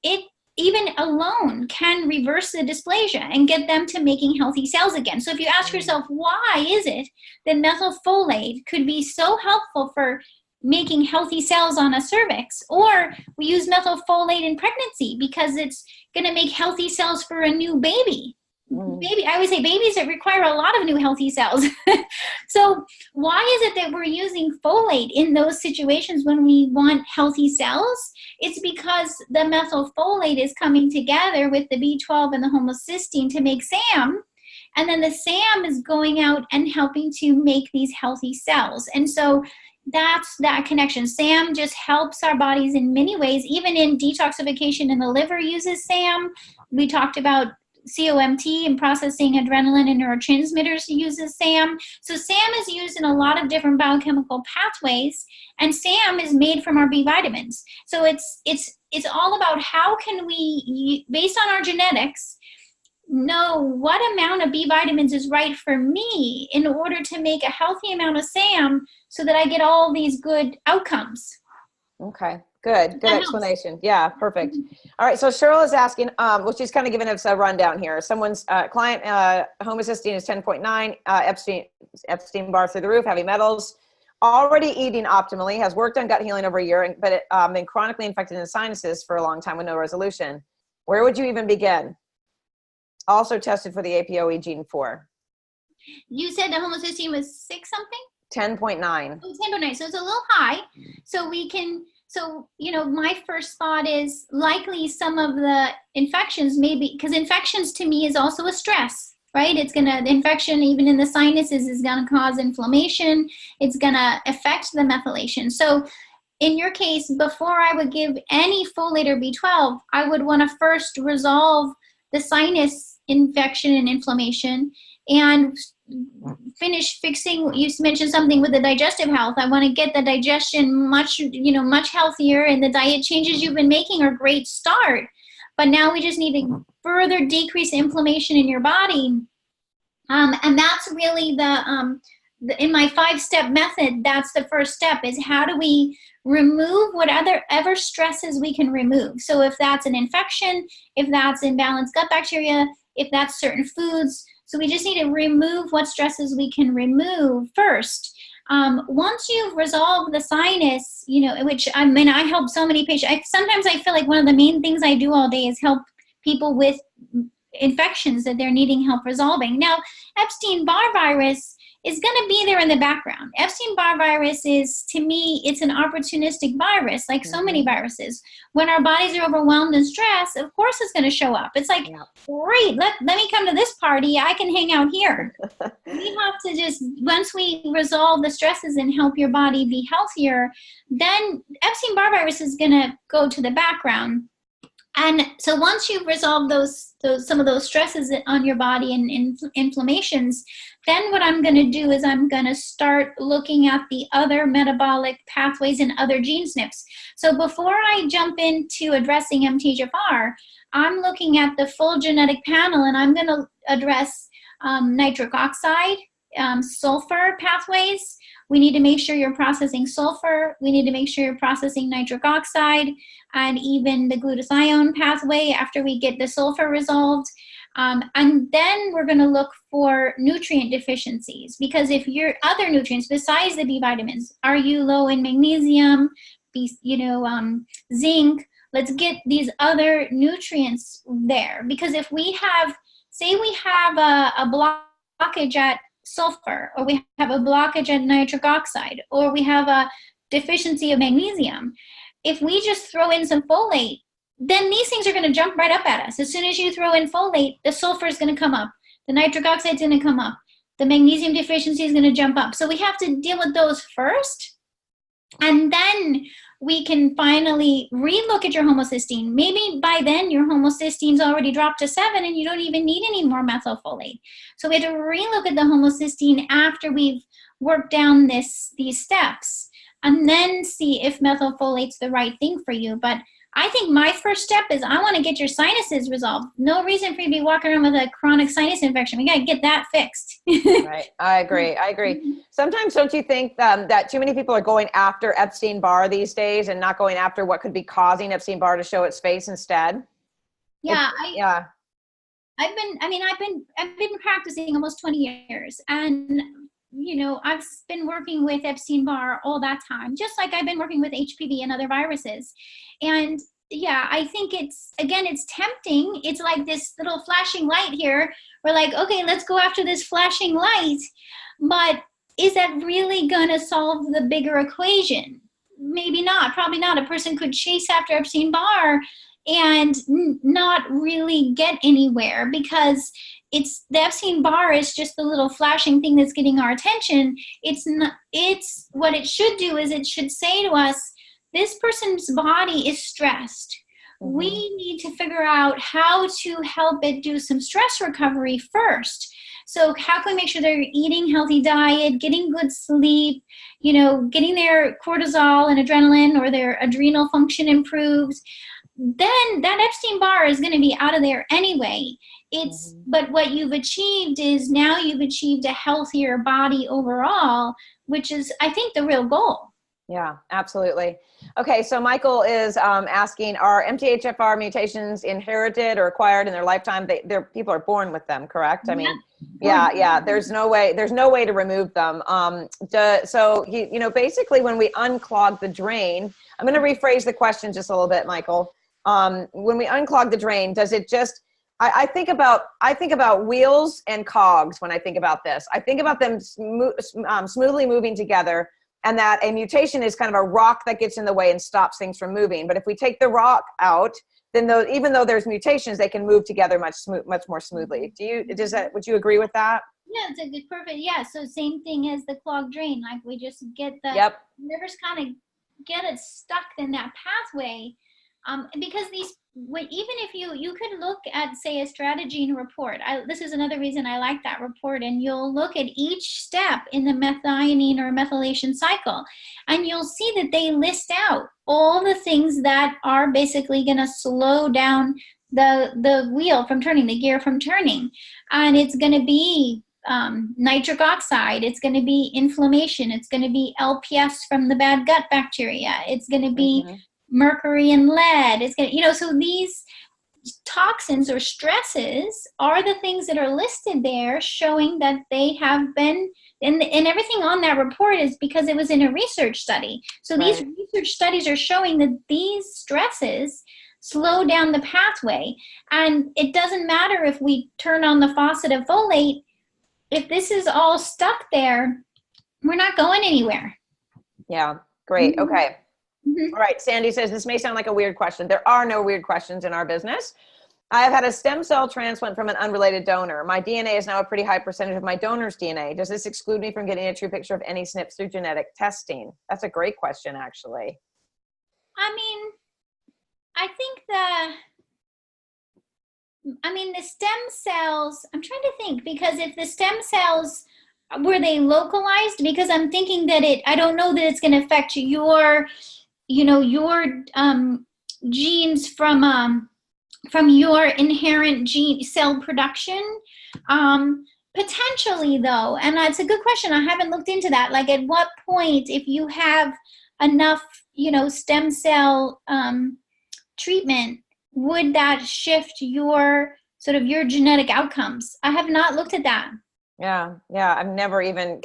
Speaker 1: it even alone can reverse the dysplasia and get them to making healthy cells again. So if you ask yourself, why is it that methylfolate could be so helpful for making healthy cells on a cervix? Or we use methylfolate in pregnancy because it's going to make healthy cells for a new baby. I always say babies that require a lot of new healthy cells. So why is it that we're using folate in those situations when we want healthy cells? It's because the methylfolate is coming together with the B12 and the homocysteine to make SAM. And then the SAM is going out and helping to make these healthy cells. And so that's that connection. SAM just helps our bodies in many ways. Even in detoxification in the liver uses SAM. We talked about COMT and processing adrenaline and neurotransmitters uses SAM. So SAM is used in a lot of different biochemical pathways, and SAM is made from our B vitamins. So it's all about how can we, based on our genetics, know what amount of B vitamins is right for me in order to make a healthy amount of SAM so that I get all these good outcomes.
Speaker 3: Okay. Good explanation. Yeah, perfect. All right, so Cheryl is asking, well, she's kind of giving us a rundown here. Someone's client, homocysteine is 10.9, Epstein-Barr through the roof, heavy metals, already eating optimally, has worked on gut healing over a year, but been chronically infected in the sinuses for a long time with no resolution. Where would you even begin? Also tested for the APOE gene 4.
Speaker 1: You said the homocysteine was 6 something?
Speaker 3: 10.9.
Speaker 1: Oh, 10.9, so it's a little high. So, you know, my first thought is likely some of the infections maybe, because infections to me is also a stress, right? The infection even in the sinuses is going to cause inflammation. It's going to affect the methylation. So in your case, before I would give any folate or B12, I would want to first resolve the sinus infection and inflammation and finish fixing. You mentioned something with the digestive health. I want to get the digestion much healthier, and the diet changes you've been making are a great start. But now we just need to further decrease inflammation in your body. And that's really in my 5-step method, that's the first step, is how do we remove whatever stresses we can remove. So if that's an infection, if that's imbalanced gut bacteria, if that's certain foods, so we just need to remove what stresses we can remove first. Once you've resolved the sinus, you know, which I help so many patients. Sometimes I feel like one of the main things I do all day is help people with infections that they're needing help resolving. Now, Epstein-Barr virus is going to be there in the background. Epstein-Barr virus is, to me, it's an opportunistic virus, like so many viruses. When our bodies are overwhelmed and stressed, of course it's going to show up. It's like, great, let me come to this party. I can hang out here. We have to just, once we resolve the stresses and help your body be healthier, then Epstein-Barr virus is going to go to the background. And so once you've resolved some of those stresses on your body and inflammations, then what I'm going to do is I'm going to start looking at the other metabolic pathways and other gene SNPs. So before I jump into addressing MTHFR, I'm looking at the full genetic panel, and I'm going to address nitric oxide, sulfur pathways. We need to make sure you're processing sulfur. We need to make sure you're processing nitric oxide, and even the glutathione pathway after we get the sulfur resolved. And then we're going to look for nutrient deficiencies, because if your other nutrients besides the B vitamins, are you low in magnesium, zinc? Let's get these other nutrients there, because if we have, say we have a blockage at sulfur, or we have a blockage at nitric oxide, or we have a deficiency of magnesium, if we just throw in some folate, then these things are going to jump right up at us. As soon as you throw in folate, the sulfur is going to come up, the nitric oxide is going to come up, the magnesium deficiency is going to jump up. So we have to deal with those first, and then we can finally relook at your homocysteine. Maybe by then your homocysteine's already dropped to 7 and you don't even need any more methylfolate. So we have to relook at the homocysteine after we've worked down these steps, and then see if methylfolate's the right thing for you. But I think my first step is I want to get your sinuses resolved. No reason for you to be walking around with a chronic sinus infection. We got to get that fixed.
Speaker 3: Right. I agree. Sometimes don't you think that too many people are going after Epstein-Barr these days and not going after what could be causing Epstein-Barr to show its face instead?
Speaker 1: Yeah. I've been practicing almost 20 years, and I've been working with Epstein-Barr all that time, just like I've been working with HPV and other viruses. And yeah, I think it's tempting. It's like this little flashing light here. We're like, okay, let's go after this flashing light. But is that really going to solve the bigger equation? Maybe not, probably not. A person could chase after Epstein-Barr and not really get anywhere, because the Epstein-Barr is just the little flashing thing that's getting our attention. It's what it should do is it should say to us, this person's body is stressed. Mm-hmm. We need to figure out how to help it do some stress recovery first. So how can we make sure they're eating healthy diet, getting good sleep, getting their cortisol and adrenaline or their adrenal function improved? Then that Epstein-Barr is going to be out of there anyway. But what you've achieved is now you've achieved a healthier body overall, which is, I think, the real goal.
Speaker 3: Yeah, absolutely. Okay, so Michael is asking, are MTHFR mutations inherited or acquired in their lifetime? People are born with them, correct? I mean, yeah. There's no way to remove them. So basically, when we unclog the drain, I'm going to rephrase the question just a little bit, Michael. When we unclog the drain, does it just? I think about wheels and cogs when I think about this. I think about them smoothly moving together, and that a mutation is kind of a rock that gets in the way and stops things from moving. But if we take the rock out, then even though there's mutations, they can move together much more smoothly. Would you agree with that?
Speaker 1: Yeah, it's perfect. Yeah, so same thing as the clogged drain. Like we just get the nerves kind of get it stuck in that pathway. Because even if you could look at, say, a strategy and report. This is another reason I like that report. And you'll look at each step in the methionine or methylation cycle, and you'll see that they list out all the things that are basically going to slow down the wheel from turning, the gear from turning. And it's going to be nitric oxide. It's going to be inflammation. It's going to be LPS from the bad gut bacteria. It's going to be mercury and lead. It's going to, so these toxins or stresses are the things that are listed there, showing that they have been, and everything on that report is because it was in a research study. So these research studies are showing that these stresses slow down the pathway. And it doesn't matter if we turn on the faucet of folate, if this is all stuck there, we're not going anywhere.
Speaker 3: Yeah, great. Okay. All right. Sandy says, this may sound like a weird question. There are no weird questions in our business. I have had a stem cell transplant from an unrelated donor. My DNA is now a pretty high percentage of my donor's DNA. Does this exclude me from getting a true picture of any SNPs through genetic testing? That's a great question, actually.
Speaker 1: I mean, I think I mean, the stem cells, I'm trying to think, because if the stem cells, were they localized? Because I'm thinking that I don't know that it's going to affect your, your genes from your inherent gene cell production. Potentially though, and that's a good question. I haven't looked into that. Like at what point, if you have enough, stem cell treatment, would that shift your genetic outcomes? I have not looked at that.
Speaker 3: Yeah. I've never even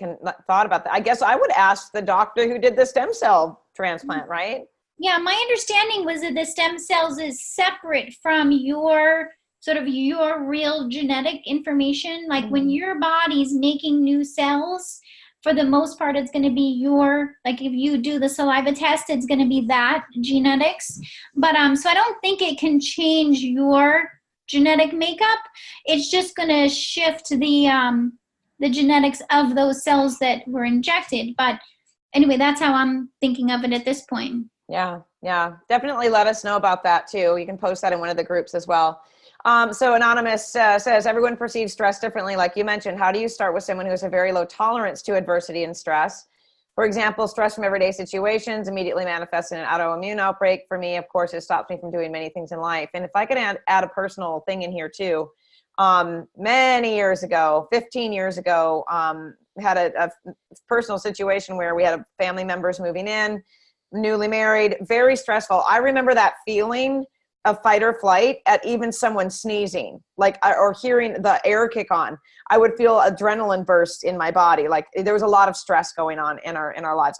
Speaker 3: thought about that. I guess I would ask the doctor who did the stem cell transplant, right?
Speaker 1: Yeah, my understanding was that the stem cells is separate from your real genetic information. Like when your body's making new cells, for the most part, it's going to be like if you do the saliva test, it's going to be that genetics. But so I don't think it can change your genetic makeup. It's just going to shift the genetics of those cells that were injected. But anyway, that's how I'm thinking of it at this point.
Speaker 3: Yeah. Definitely let us know about that too. You can post that in one of the groups as well. So Anonymous says, everyone perceives stress differently. Like you mentioned, how do you start with someone who has a very low tolerance to adversity and stress? For example, stress from everyday situations immediately manifests in an autoimmune outbreak. For me, of course, it stops me from doing many things in life. And if I could add a personal thing in here too, many years ago, 15 years ago, had a personal situation where we had family members moving in, newly married, very stressful. I remember that feeling of fight or flight at even someone sneezing, or hearing the air kick on. I would feel adrenaline burst in my body. Like there was a lot of stress going on in our lives.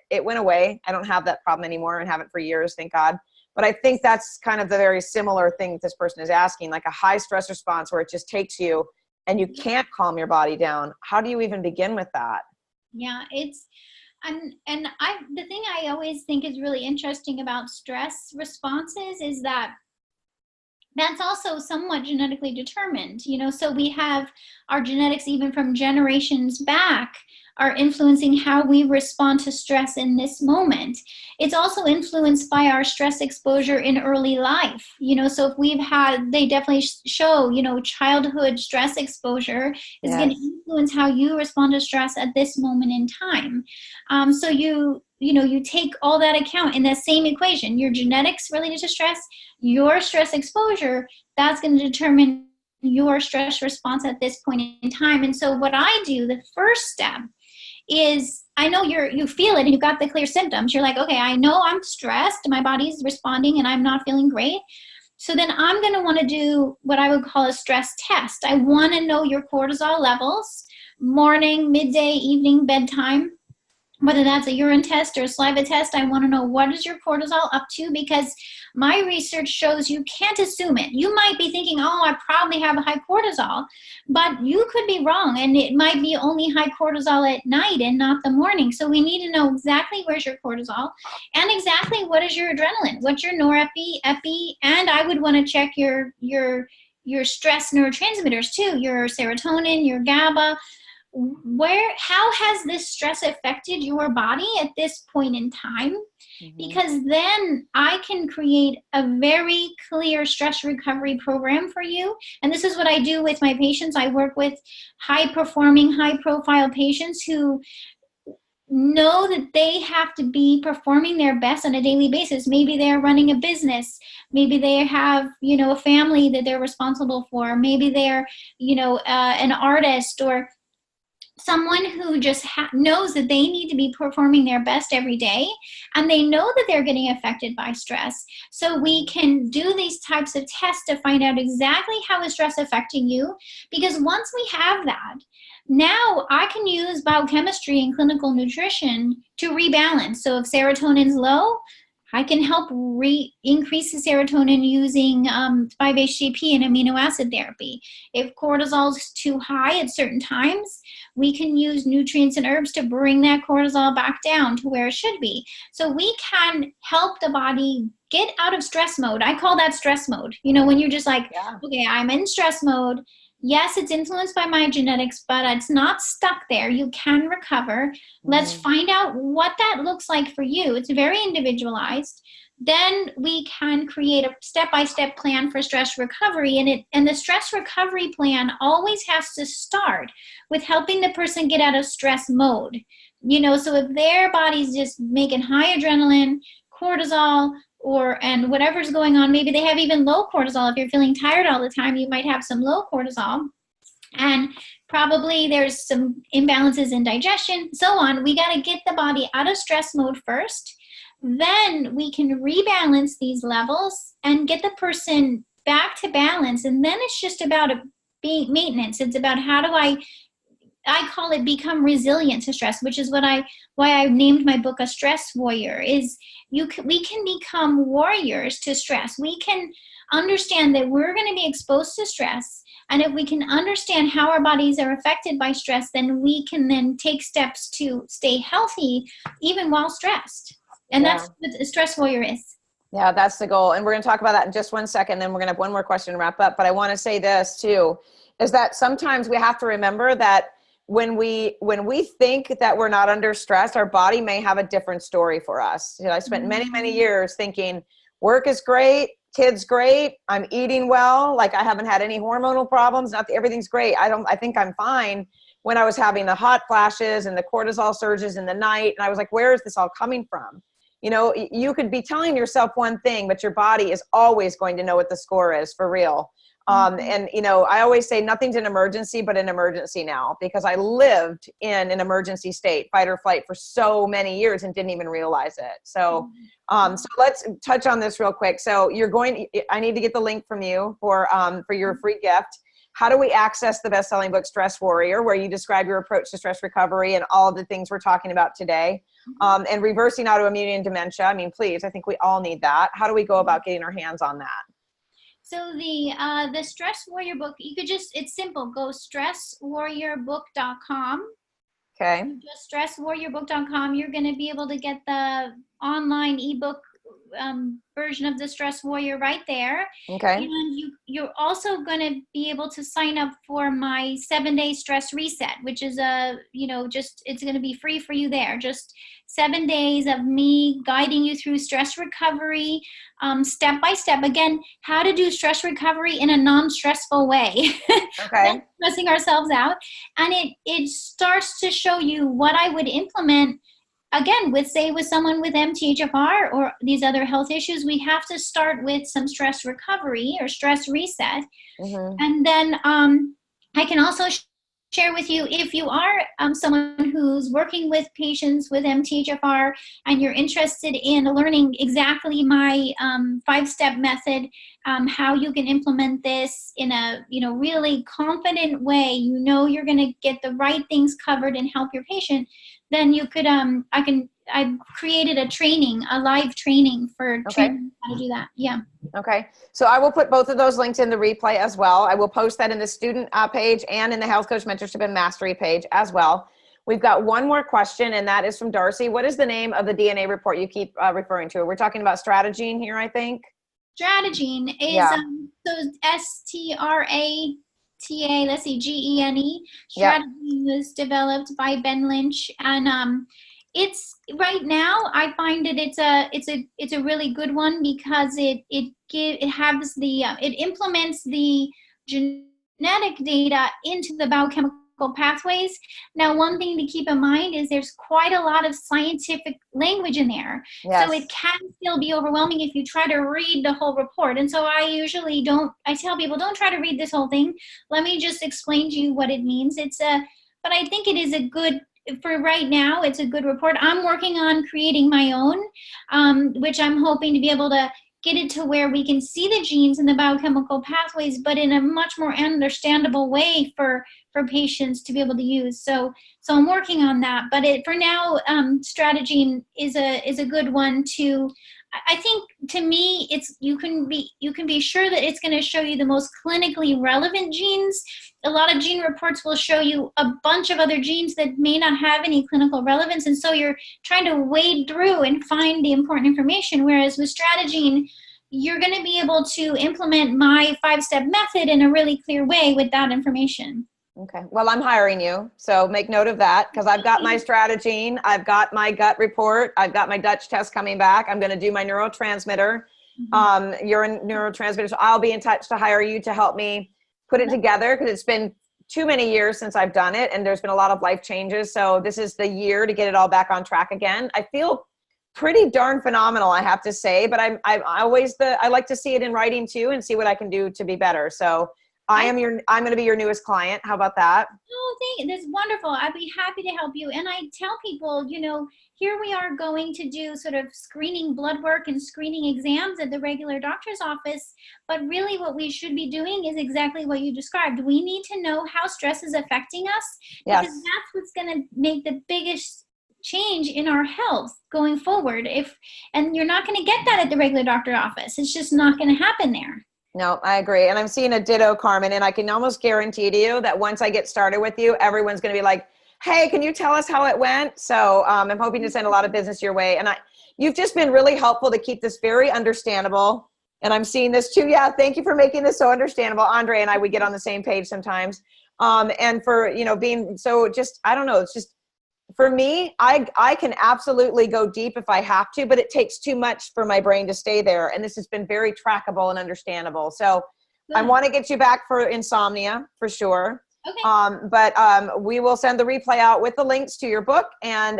Speaker 3: It went away. I don't have that problem anymore and haven't for years, thank God. But I think that's kind of the very similar thing that this person is asking, like a high stress response where it just takes you and you can't calm your body down. How do you even begin with that?
Speaker 1: Yeah, the thing I always think is really interesting about stress responses is that that's also somewhat genetically determined, so we have our genetics even from generations back are influencing how we respond to stress in this moment. It's also influenced by our stress exposure in early life, so if they definitely show, childhood stress exposure is going to influence how you respond to stress at this moment in time. So you take all that account in that same equation, your genetics related to stress, your stress exposure, that's going to determine your stress response at this point in time. And so what I do, the first step is, I know you feel it and you've got the clear symptoms. You're like, okay, I know I'm stressed, my body's responding and I'm not feeling great. So then I'm going to want to do what I would call a stress test. I want to know your cortisol levels, morning, midday, evening, bedtime. Whether that's a urine test or a saliva test, I want to know what is your cortisol up to, because my research shows you can't assume it. You might be thinking, oh, I probably have a high cortisol, but you could be wrong, and it might be only high cortisol at night and not the morning. So we need to know exactly where's your cortisol and exactly what is your adrenaline, what's your norepi, epi, and I would want to check your stress neurotransmitters too, your serotonin, your GABA. How has this stress affected your body at this point in time? Because then I can create a very clear stress recovery program for you. And this is what I do with my patients. I work with high performing, high profile patients who know that they have to be performing their best on a daily basis. Maybe they're running a business. Maybe they have, a family that they're responsible for. Maybe they're, an artist, or someone who just knows that they need to be performing their best every day, and they know that they're getting affected by stress. So we can do these types of tests to find out exactly how is stress affecting you, because once we have that, now I can use biochemistry and clinical nutrition to rebalance. So if serotonin's low, I can help increase the serotonin using 5-HTP and amino acid therapy. If cortisol is too high at certain times, we can use nutrients and herbs to bring that cortisol back down to where it should be. So we can help the body get out of stress mode. I call that stress mode. When you're just like, okay, I'm in stress mode. Yes, it's influenced by my genetics, but it's not stuck there. You can recover. Let's find out what that looks like for you. It's very individualized. then we can create a step-by-step plan for stress recovery. And the stress recovery plan always has to start with helping the person get out of stress mode. So if their body's just making high adrenaline, cortisol, and whatever's going on, maybe they have even low cortisol. If you're feeling tired all the time, you might have some low cortisol. And probably there's some imbalances in digestion, so on. We got to get the body out of stress mode first. Then we can rebalance these levels and get the person back to balance. And then it's just about being maintenance. It's about how do I call it become resilient to stress, which is why I named my book A Stress Warrior, is we can become warriors to stress. We can understand that we're going to be exposed to stress. And if we can understand how our bodies are affected by stress, then we can then take steps to stay healthy even while stressed. And that's what a stress warrior is.
Speaker 3: Yeah, that's the goal. And we're going to talk about that in just one second. Then we're going to have one more question to wrap up. But I want to say this too, is that sometimes we have to remember that when we think that we're not under stress, our body may have a different story for us. I spent many years thinking work is great, kids great, I'm eating well, like I haven't had any hormonal problems, everything's great. I think I'm fine, when I was having the hot flashes and the cortisol surges in the night. And I was like, where is this all coming from? You could be telling yourself one thing, but your body is always going to know what the score is for real. And I always say nothing's an emergency, but an emergency now, because I lived in an emergency state, fight or flight, for so many years and didn't even realize it. So let's touch on this real quick. So I need to get the link from you for your free gift. How do we access the best-selling book, Stress Warrior, where you describe your approach to stress recovery and all of the things we're talking about today, and reversing autoimmunity and dementia? I mean, please, I think we all need that. How do we go about getting our hands on that?
Speaker 1: So the Stress Warrior book, you could it's simple. Go stresswarriorbook.com.
Speaker 3: Okay.
Speaker 1: Just stresswarriorbook.com. You're going to be able to get the online ebook version of the Stress Warrior right there.
Speaker 3: Okay.
Speaker 1: And you're also going to be able to sign up for my 7-day stress reset, which is it's going to be free for you there. Just 7 days of me guiding you through stress recovery, step by step. Again, how to do stress recovery in a non-stressful way.
Speaker 3: Okay.
Speaker 1: Stressing ourselves out. And it starts to show you what I would implement. Again, with someone with MTHFR or these other health issues, we have to start with some stress recovery or stress reset. Mm-hmm. And then I can also share with you, if you are someone who's working with patients with MTHFR and you're interested in learning exactly my 5-step method, how you can implement this in a really confident way, you're going to get the right things covered and help your patient, then you could I've created a live training for training how to do that. Yeah.
Speaker 3: Okay. So I will put both of those links in the replay as well. I will post that in the student page and in the Health Coach Mentorship and Mastery page as well. We've got one more question, and that is from Darcy. What is the name of the DNA report you keep referring to? We're talking about Strategene here, I think.
Speaker 1: Strategene is STRATA, let's see, GENE. Strategene was developed by Ben Lynch, and it's right now I find that it's a really good one because it implements the genetic data into the biochemical pathways. Now, one thing to keep in mind is there's quite a lot of scientific language in there. Yes. So it can still be overwhelming if you try to read the whole report. And so I tell people, don't try to read this whole thing. Let me just explain to you what it means. But I think it is for right now, it's a good report. I'm working on creating my own, which I'm hoping to be able to get it to where we can see the genes and the biochemical pathways, but in a much more understandable way for patients to be able to use. So I'm working on that. But for now, Strategene is a good one to. I think, to me, you can be sure that it's going to show you the most clinically relevant genes. A lot of gene reports will show you a bunch of other genes that may not have any clinical relevance, and so you're trying to wade through and find the important information. Whereas with Strategene, you're going to be able to implement my 5-step method in a really clear way with that information.
Speaker 3: Okay. Well, I'm hiring you. So make note of that, because I've got my strategy. I've got my gut report. I've got my Dutch test coming back. I'm going to do my neurotransmitter. You're a neurotransmitter. So I'll be in touch to hire you to help me put it together, because it's been too many years since I've done it. And there's been a lot of life changes. So this is the year to get it all back on track again. I feel pretty darn phenomenal, I have to say, but I like to see it in writing too, and see what I can do to be better. So I'm going to be your newest client. How about that?
Speaker 1: Oh, that's wonderful. I'd be happy to help you. And I tell people, here we are going to do sort of screening blood work and screening exams at the regular doctor's office. But really what we should be doing is exactly what you described. We need to know how stress is affecting us, because that's what's going to make the biggest change in our health going forward. And you're not going to get that at the regular doctor office. It's just not going to happen there.
Speaker 3: No, I agree. And I'm seeing a ditto, Carmen, and I can almost guarantee to you that once I get started with you, everyone's going to be like, hey, can you tell us how it went? So I'm hoping to send a lot of business your way. And you've just been really helpful to keep this very understandable. And I'm seeing this too. Yeah. Thank you for making this so understandable. Andre and I, we get on the same page sometimes. And for, being so just, I don't know, it's just, for me, I can absolutely go deep if I have to, but it takes too much for my brain to stay there. And this has been very trackable and understandable. So I want to get you back for insomnia for sure.
Speaker 1: Okay.
Speaker 3: But we will send the replay out with the links to your book, and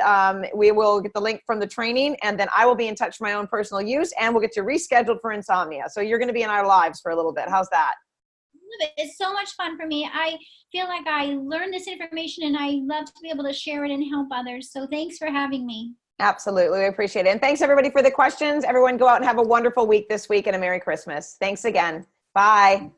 Speaker 3: we will get the link from the training, and then I will be in touch for my own personal use, and we'll get you rescheduled for insomnia. So you're going to be in our lives for a little bit. How's that?
Speaker 1: It's so much fun for me. I feel like I learned this information, and I love to be able to share it and help others. So thanks for having me.
Speaker 3: Absolutely. We appreciate it. And thanks everybody for the questions. Everyone go out and have a wonderful week this week, and a Merry Christmas. Thanks again. Bye.